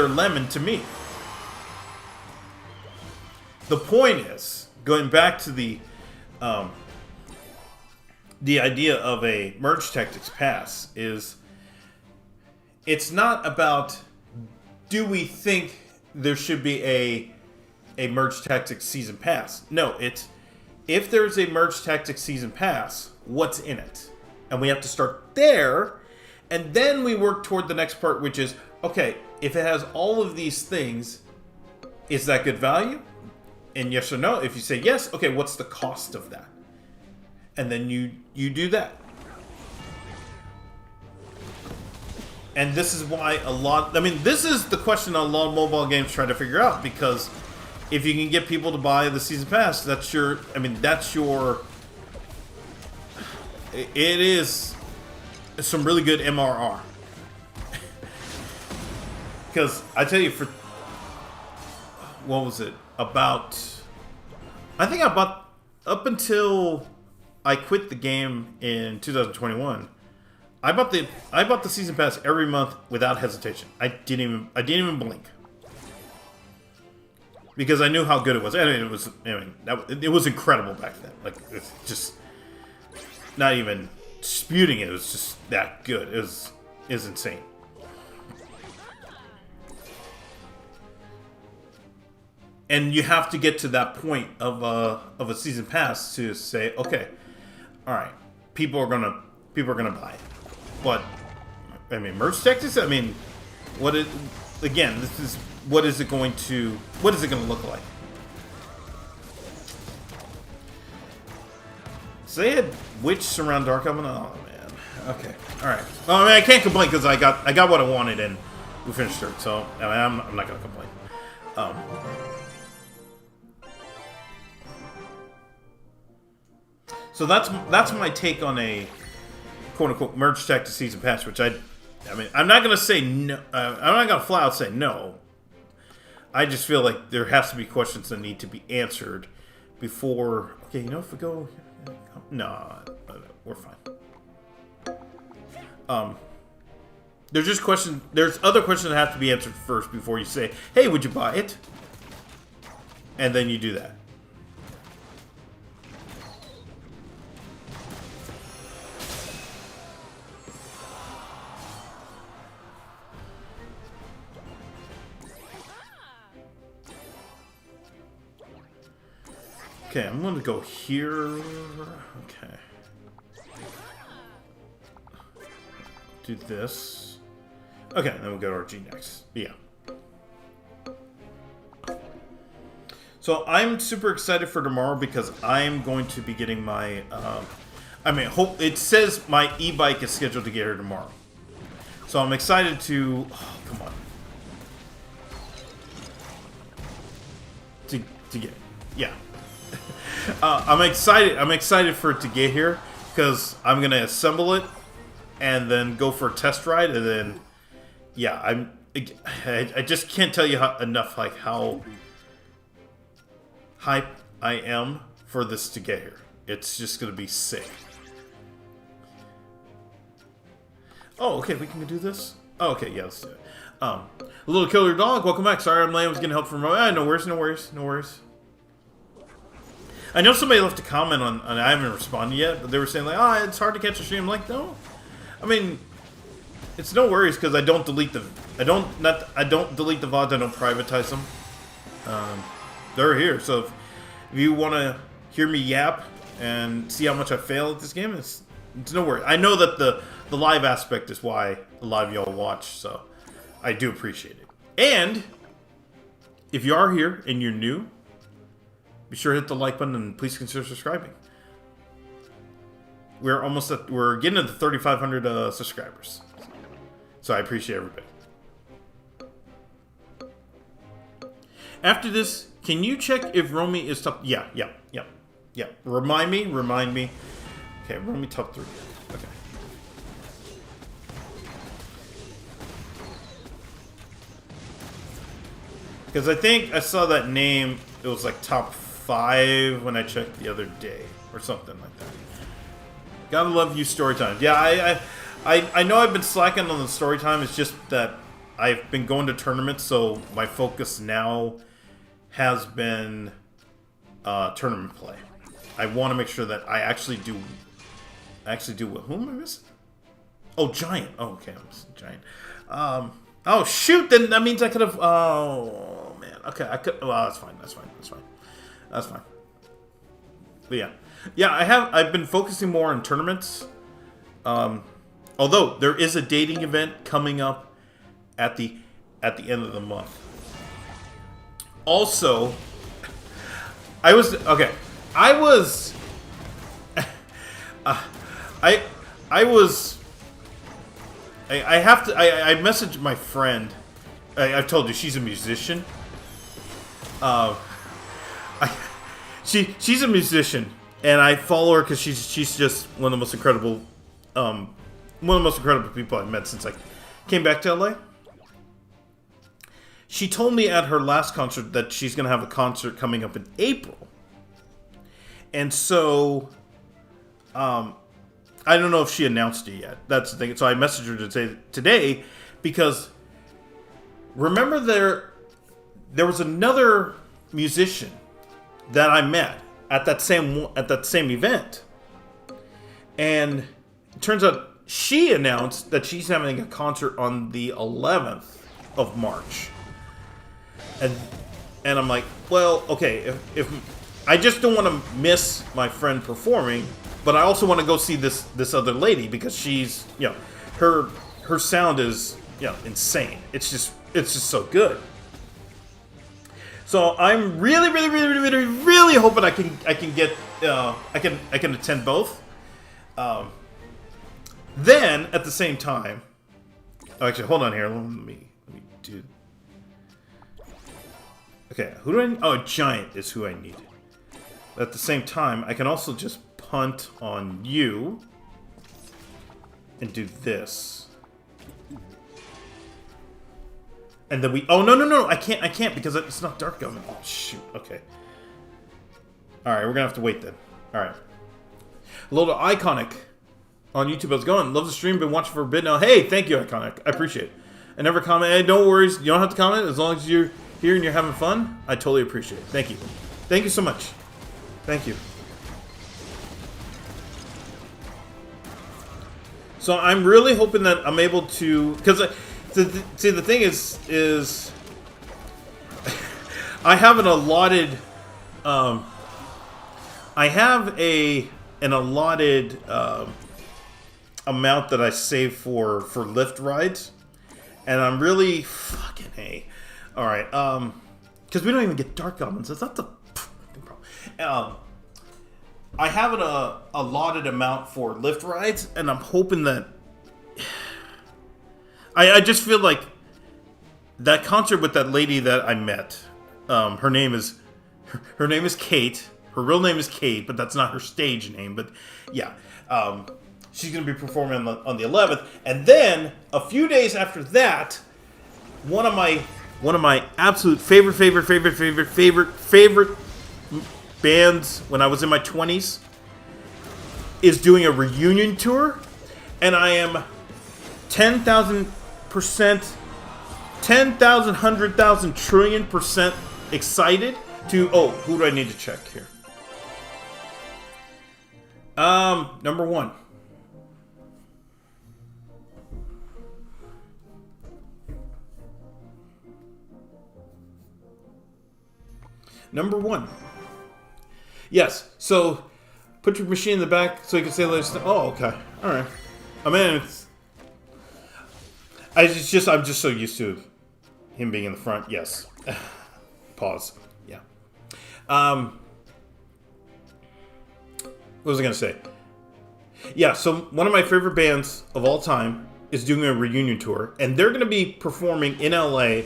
lemon to me. The point is, going back to the idea of a merge tactics pass is. It's not about, do we think there should be a Merge Tactics Season Pass? No, it's, if there's a Merge Tactics Season Pass, what's in it? And we have to start there, and then we work toward the next part, which is, okay, if it has all of these things, is that good value? And yes or no. If you say yes, okay, what's the cost of that? And then you do that. And this is why this is the question a lot of mobile games try to figure out, because if you can get people to buy the season pass, it is some really good MRR. Because I tell you, for what was it? I think about up until I quit the game in 2021. I bought the season pass every month without hesitation. I didn't even blink. Because I knew how good it was. It was incredible back then. Like, it's just not even disputing it. It was just that good. It was insane. And you have to get to that point of a season pass to say, okay, all right, people are gonna buy it. But I mean, merge tactics. I mean, what is it going to look like? So they had Witch Surround Dark Oven. Oh man. Okay. All right. Well, I mean, I can't complain because I got what I wanted and we finished it. So I mean, I'm not gonna complain. So that's my take on a quote-unquote merge tactics season pass, which I mean, I'm not gonna say no. I'm not gonna flat out say no. I just feel like there has to be questions that need to be answered before. Okay, you know, if we go, no, we're fine. There's just questions. There's other questions that have to be answered first before you say, "Hey, would you buy it?" And then you do that. Okay, I'm going to go here. Okay. Do this. Okay, then we'll go to RG next. Yeah. So I'm super excited for tomorrow because I'm going to be getting my... it says my e-bike is scheduled to get here tomorrow. So I'm excited to... Oh, come on. To get... Yeah. I'm excited for it to get here because I'm gonna assemble it and then go for a test ride, and then yeah, I just can't tell you enough like how hype I am for this to get here. It's just gonna be sick. Oh, okay, we can do this. Oh, okay, yeah, let's do it. Little Killer Dog, welcome back. Sorry, I'm late. I was getting help from. No worries. I know somebody left a comment on I haven't responded yet, but they were saying like, it's hard to catch a stream. I'm like, no, I mean, it's no worries because I don't delete the delete the VODs. I don't privatize them. They're here, so if you want to hear me yap and see how much I fail at this game, it's no worry. I know that the live aspect is why a lot of y'all watch, so I do appreciate it. And if you are here and you're new, be sure to hit the like button and please consider subscribing. We're getting to the 3,500 subscribers. So I appreciate everybody. After this, can you check if Romy is top? Yeah. Remind me. Okay, Romy top 3. Okay. Because I think I saw that name, it was like top 5 when I checked the other day, or something like that. Gotta love you story time. Yeah, I know I've been slacking on the story time. It's just that I've been going to tournaments, so my focus now has been tournament play. I want to make sure that I actually do what? Who am I missing? Oh, Giant. Oh, okay, I'm missing Giant. Oh shoot! Then that means I could have. Oh man. Okay, I could. Well, that's fine. But yeah. I've been focusing more on tournaments. Although there is a dating event coming up at the end of the month. Also, I messaged my friend. I've told you she's a musician. She's a musician, and I follow her because she's just one of the most incredible one of the most incredible people I've met since I came back to LA. She told me at her last concert that she's going to have a concert coming up in April. And so, I don't know if she announced it yet. That's the thing. So I messaged her today because remember there was another musician that I met at that same event. And it turns out she announced that she's having a concert on the 11th of March. And I'm like, well, okay, if I just don't want to miss my friend performing, but I also want to go see this other lady because she's, her sound is, insane. It's just so good. So I'm really hoping I can get I can attend both. Then at the same time, actually, hold on here. Let me do. Okay, who do I need? Oh, Giant is who I need. At the same time, I can also just punt on you and do this. And then we... Oh, no. I can't because it's not Dark Element. Oh, shoot. Okay. Alright, we're gonna have to wait then. Alright. Hello to Iconic on YouTube. How's it going? Love the stream. Been watching for a bit now. Hey, thank you, Iconic. I appreciate it. I never comment. Hey, don't worry. You don't have to comment as long as you're here and you're having fun. I totally appreciate it. Thank you. Thank you so much. Thank you. So I'm really hoping that I'm able to... Because, see, the thing is I have an allotted... I have an allotted amount that I save for lift rides. And I'm really... Fucking A. Alright, because we don't even get Dark Goblins. That's not the problem. I have an allotted amount for lift rides, and I'm hoping that... I just feel like that concert with that lady that I met, her name is Kate. Her real name is Kate, but that's not her stage name. But yeah, she's going to be performing on the 11th. And then, a few days after that, one of my absolute favorite bands when I was in my 20s is doing a reunion tour, and I am 10,000%, 10,000, 100,000 trillion percent excited to... Oh, who do I need to check here? Number one. Number one. Yes, so put your machine in the back so you can say this. Oh, okay. Alright. I mean, I'm just so used to him being in the front. Yes. Pause. Yeah. What was I going to say? Yeah, so one of my favorite bands of all time is doing a reunion tour, and they're going to be performing in LA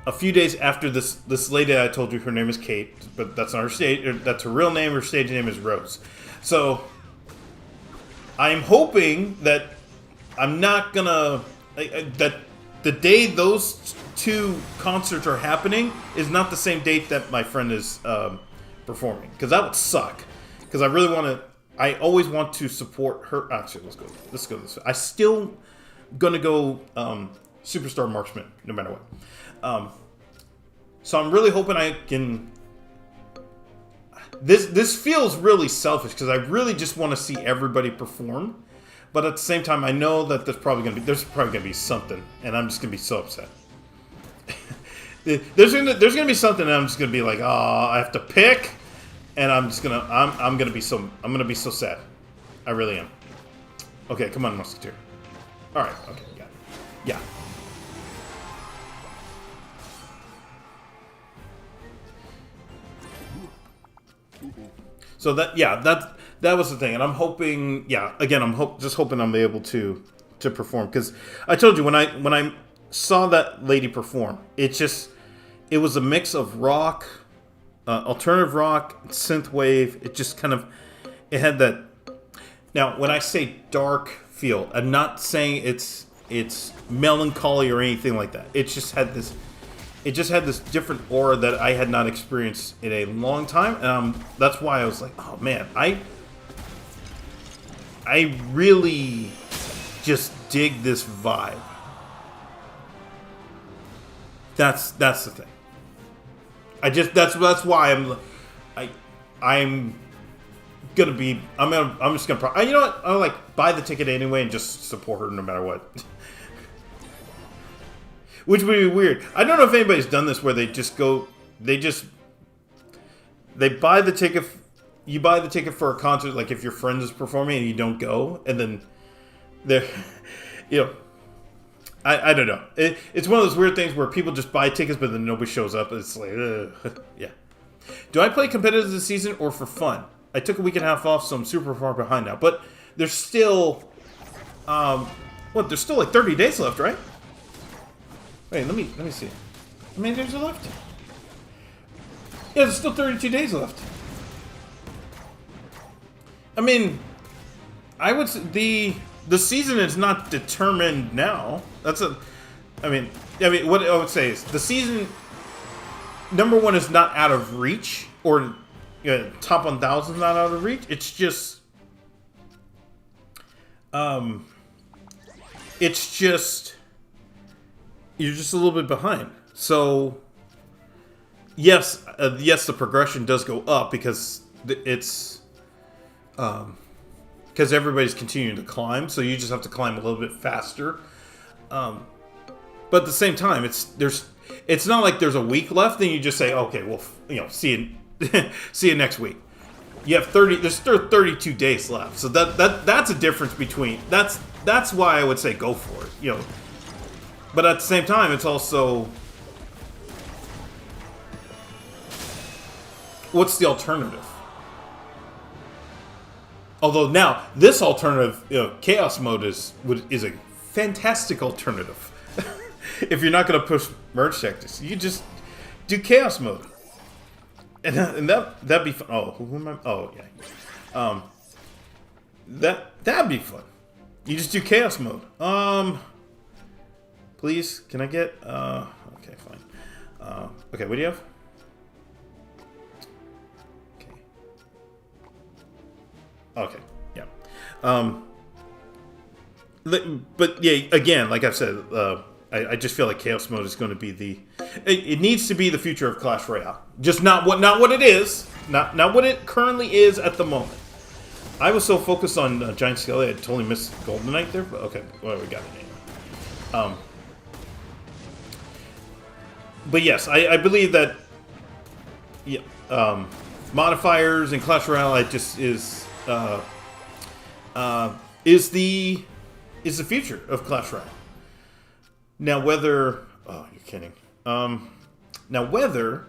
a few days after this lady I told you. Her name is Kate, but that's not her stage. That's her real name. Her stage name is Rose. So I'm hoping that I'm not gonna that the day those two concerts are happening is not the same date that my friend is performing, because that would suck. Because I really want to. I always want to support her. Actually, let's go this way. I still gonna go Superstar Marksman no matter what. So I'm really hoping I can... This feels really selfish because I really just want to see everybody perform, but at the same time I know that there's probably gonna be something, and I'm just gonna be so upset. there's gonna be something, and I'm just gonna be like, oh, I have to pick, and I'm gonna be so sad. I really am. Okay, come on, Musketeer. All right, okay, yeah. So that was the thing, and I'm hoping, again, just hoping I'm able to perform, because I told you when I saw that lady perform, it was a mix of rock, alternative rock, synthwave. It just kind of, it had that. Now, when I say dark feel, I'm not saying it's melancholy or anything like that. It just had this different aura that I had not experienced in a long time, and that's why I was like, oh man, I really just dig this vibe. That's the thing. That's why I'm just gonna you know what, I'll like buy the ticket anyway and just support her no matter what. Which would be weird. I don't know if anybody's done this where they buy the ticket. You buy the ticket for a concert, like if your friend is performing and you don't go, and then they're, you know, I don't know. It's one of those weird things where people just buy tickets, but then nobody shows up. It's like, yeah. Do I play competitive this season or for fun? I took a week and a half off, so I'm super far behind now. But there's still, there's still like 30 days left, right? Wait, let me see. How many days are left? Yeah, there's still 32 days left. I mean, I would say the season is not determined now. I mean, what I would say is the season number one is not out of reach, or top 1,000 is not out of reach. It's just, you're just a little bit behind. So, yes, the progression does go up because it's, because everybody's continuing to climb. So you just have to climb a little bit faster. But at the same time, it's not like there's a week left and you just say, okay, well, see you next week. You have there's still 32 days left. So that's a difference between, that's why I would say go for it, But at the same time, it's also, what's the alternative? Although now, this alternative, chaos mode is a fantastic alternative. If you're not going to push merge tactics, you just do chaos mode, and that'd be fun. Oh, who am I? Oh, yeah. That'd be fun. You just do chaos mode. Please, can I get? Okay, fine. Okay, what do you have? Okay, yeah. But yeah, again, like I've said, I just feel like chaos mode is going to be it needs to be the future of Clash Royale. Just not what it is, not what it currently is at the moment. I was so focused on Giant Skelly, I totally missed Golden Knight there. But okay, well, we got it anyway. But yes, I believe that. Yeah, modifiers and Clash Royale, it just is the future of Clash Royale. Now whether you're kidding. Now whether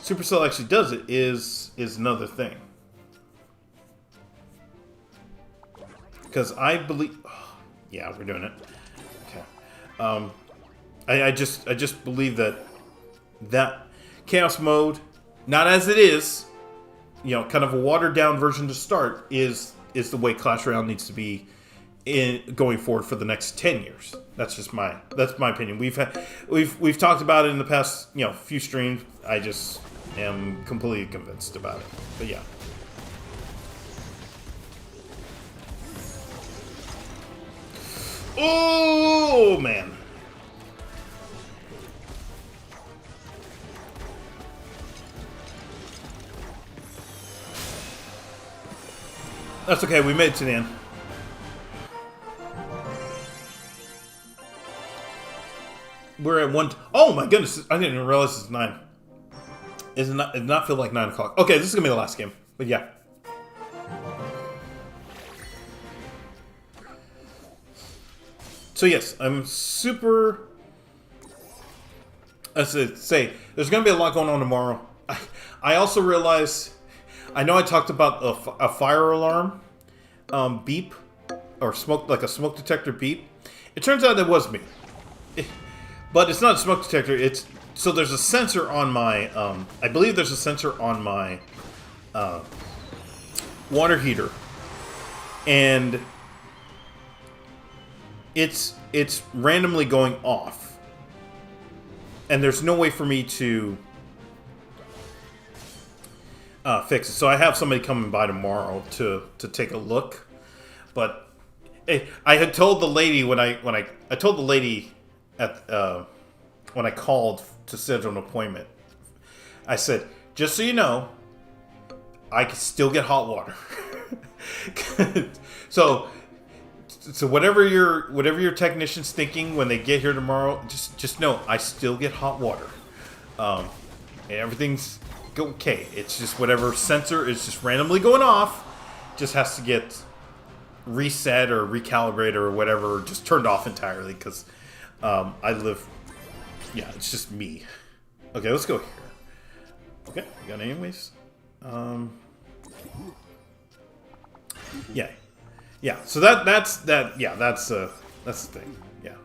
Supercell actually does it is another thing. Because I believe, yeah, we're doing it. Okay. I just believe that chaos mode, not as it is, kind of a watered down version to start, is the way Clash Royale needs to be going forward for the next 10 years. That's my opinion. We've talked about it in the past few streams. I just am completely convinced about it. But yeah. Oh man. That's okay, we made it to the end. We're at one. Oh my goodness! I didn't even realize it's 9. It did not feel like 9 o'clock. Okay, this is gonna be the last game. But yeah. So yes, I'm super. As I say, there's gonna be a lot going on tomorrow. I also realize. I know I talked about a fire alarm beep, or smoke, like a smoke detector beep. It turns out it was me. But it's not a smoke detector. So there's a sensor on my, I believe there's a sensor on my water heater and it's randomly going off, and there's no way for me to fix it. So I have somebody coming by tomorrow to take a look. But hey, I had told the lady when I told the lady at when I called to schedule an appointment, I said, just so you know, I can still get hot water. So whatever your technician's thinking when they get here tomorrow, just know I still get hot water. And everything's okay. It's just whatever sensor is just randomly going off, just has to get reset or recalibrated or whatever, just turned off entirely because I live. Yeah, it's just me. Okay, let's go here. Okay, we got anyways. Yeah. So that's that. Yeah, that's the thing. Yeah.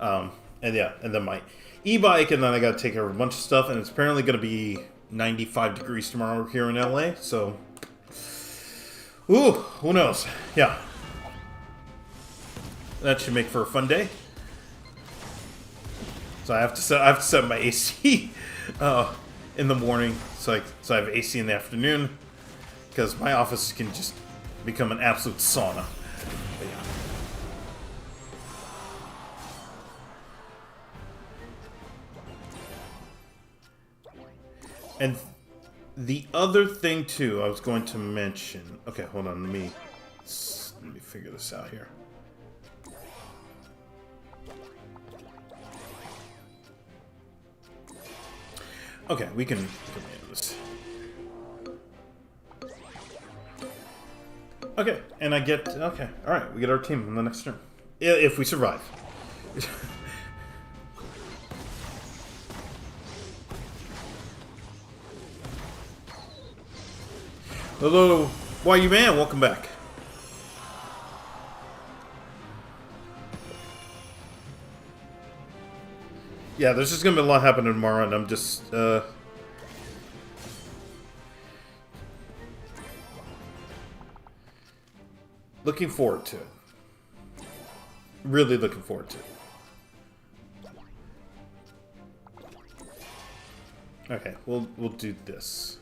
And then my e-bike, and then I got to take care of a bunch of stuff, and it's apparently going to be 95 degrees tomorrow here in LA. So, ooh, who knows? Yeah. That should make for a fun day. So I have to set my AC in the morning, so I have AC in the afternoon, because my office can just become an absolute sauna. But yeah. And the other thing too, I was going to mention. Okay, hold on. Let me figure this out here. Okay, we can handle this. Okay, and I get... Okay, alright, we get our team on the next turn. If we survive. Hello, why you man? Welcome back. Yeah, there's just gonna be a lot happening tomorrow, and I'm just looking forward to it. Really looking forward to it. Okay, we'll do this.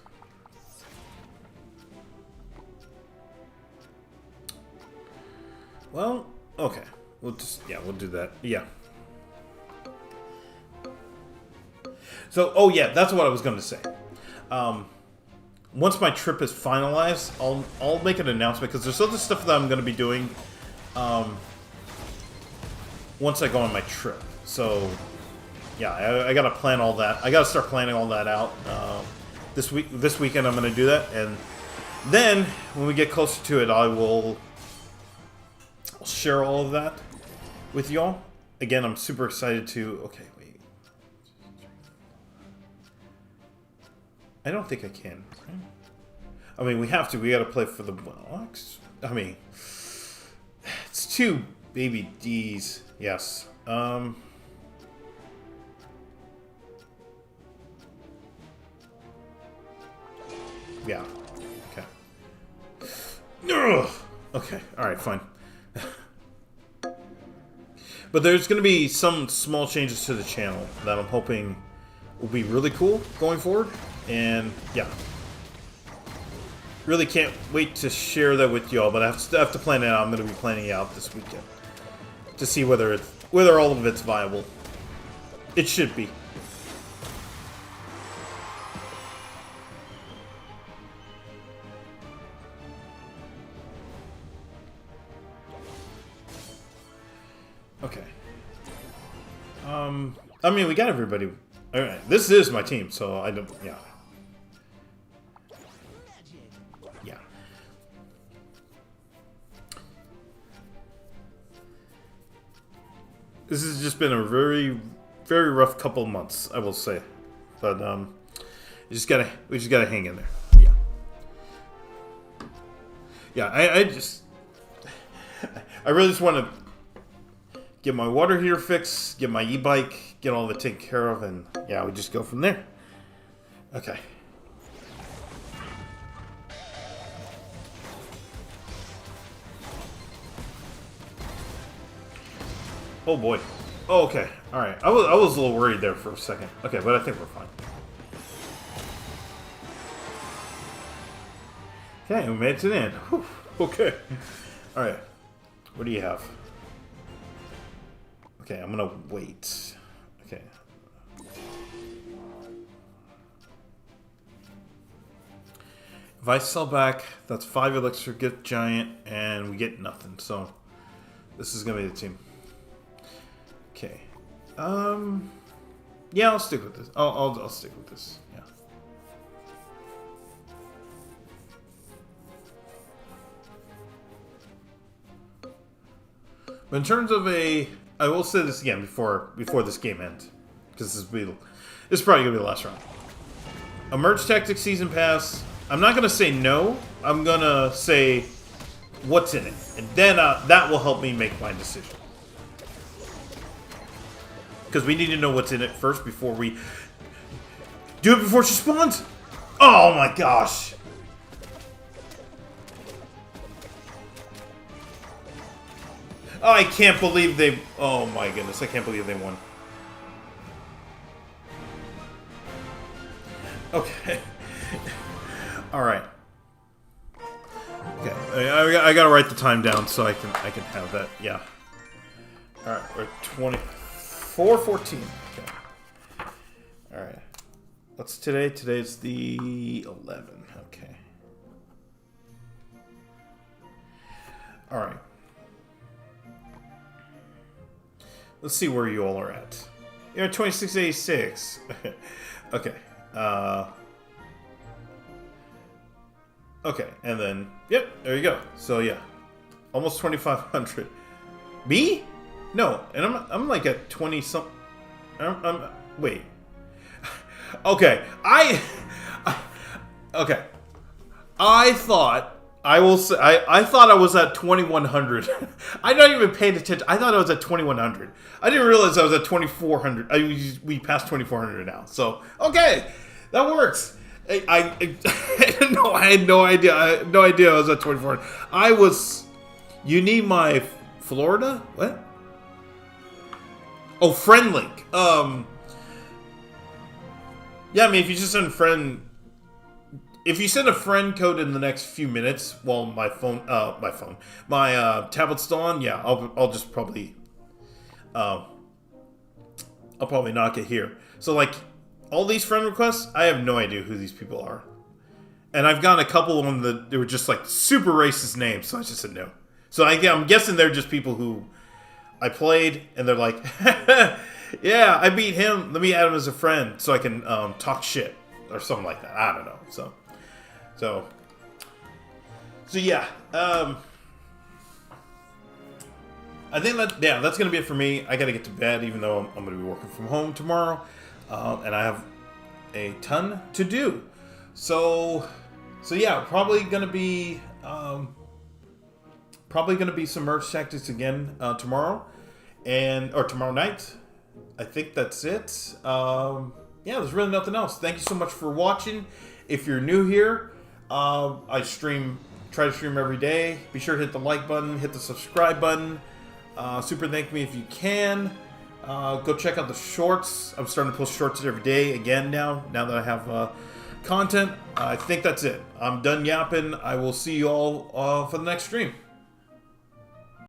Well, okay. We'll do that. Yeah. So, oh yeah, that's what I was going to say. Once my trip is finalized, I'll make an announcement, because there's other stuff that I'm going to be doing once I go on my trip. So, yeah, I got to plan all that. I got to start planning all that out. This weekend I'm going to do that, and then when we get closer to it, I'll share all of that with y'all. Again, I'm super excited to... Okay, wait. I don't think I can. I mean, we have to. We got to play for the blocks. I mean, it's 2 baby D's. Yes. Yeah. Okay. Ugh. Okay. All right. Fine. But there's going to be some small changes to the channel that I'm hoping will be really cool going forward. And yeah, really can't wait to share that with y'all. But I have to plan it out. I'm going to be planning it out this weekend to see whether all of it's viable. It should be. Okay. I mean, we got everybody. All right, this is my team, so I don't. Yeah. Yeah. This has just been a very, very rough couple of months, I will say. But we just gotta hang in there. Yeah. Yeah. I really just want to get my water heater fixed, get my e-bike, get all of it taken care of, and yeah, we just go from there. Okay. Oh boy. Oh, okay. All right. I was a little worried there for a second. Okay, but I think we're fine. Okay, we made it to the end. Whew. Okay. All right. What do you have? Okay, I'm gonna wait. Okay. If I sell back, that's 5 elixir, get giant, and we get nothing. So this is gonna be the team. Okay. Yeah, I'll stick with this. I'll stick with this. Yeah. But in terms of I will say this again before this game ends, because this is probably gonna be the last round. A Merge Tactics Season Pass. I'm not gonna say no. I'm gonna say what's in it, and then that will help me make my decision. Because we need to know what's in it first before we do it before she spawns. Oh my gosh! Oh, I can't believe they... Oh my goodness, I can't believe they won. Okay. Alright. Okay, I gotta write the time down so I can have that, yeah. Alright, we're 24:14. Okay. Alright. What's today? Today's the 11. Okay. Alright. Let's see where you all are at. You're at 2686. Okay. Okay, and then, yep, there you go. So yeah, almost 2,500. Me? No, and I'm like at 20 some. Wait. Okay, okay. I thought I will say I thought I was at 2,100. I not even paid attention. I thought I was at 2,100. I didn't realize I was at 2,400. We passed 2,400 now. So okay, that works. I no, I had no idea. I had no idea I was at 2,400. I was. You need my Florida? What? Oh, friend link. Yeah, I mean, if you just send friend. If you send a friend code in the next few minutes while my tablet's still on, yeah, I'll just probably, I'll probably knock it here. So like, all these friend requests, I have no idea who these people are, and I've gotten a couple of them that they were just like super racist names, so I just said no. So I'm guessing they're just people who I played, and they're like, yeah, I beat him. Let me add him as a friend so I can talk shit or something like that. I don't know. So yeah, I think that's gonna be it for me. I gotta get to bed, even though I'm gonna be working from home tomorrow, and I have a ton to do. So yeah, probably gonna be some Merge Tactics again tomorrow, or tomorrow night. I think that's it. Yeah, there's really nothing else. Thank you so much for watching. If you're new here, I try to stream every day. Be sure to hit the like button, hit the subscribe button. Super thank me if you can. Go check out the shorts. I'm starting to post shorts every day again now that I have content. I think that's it. I'm done yapping. I will see you all for the next stream.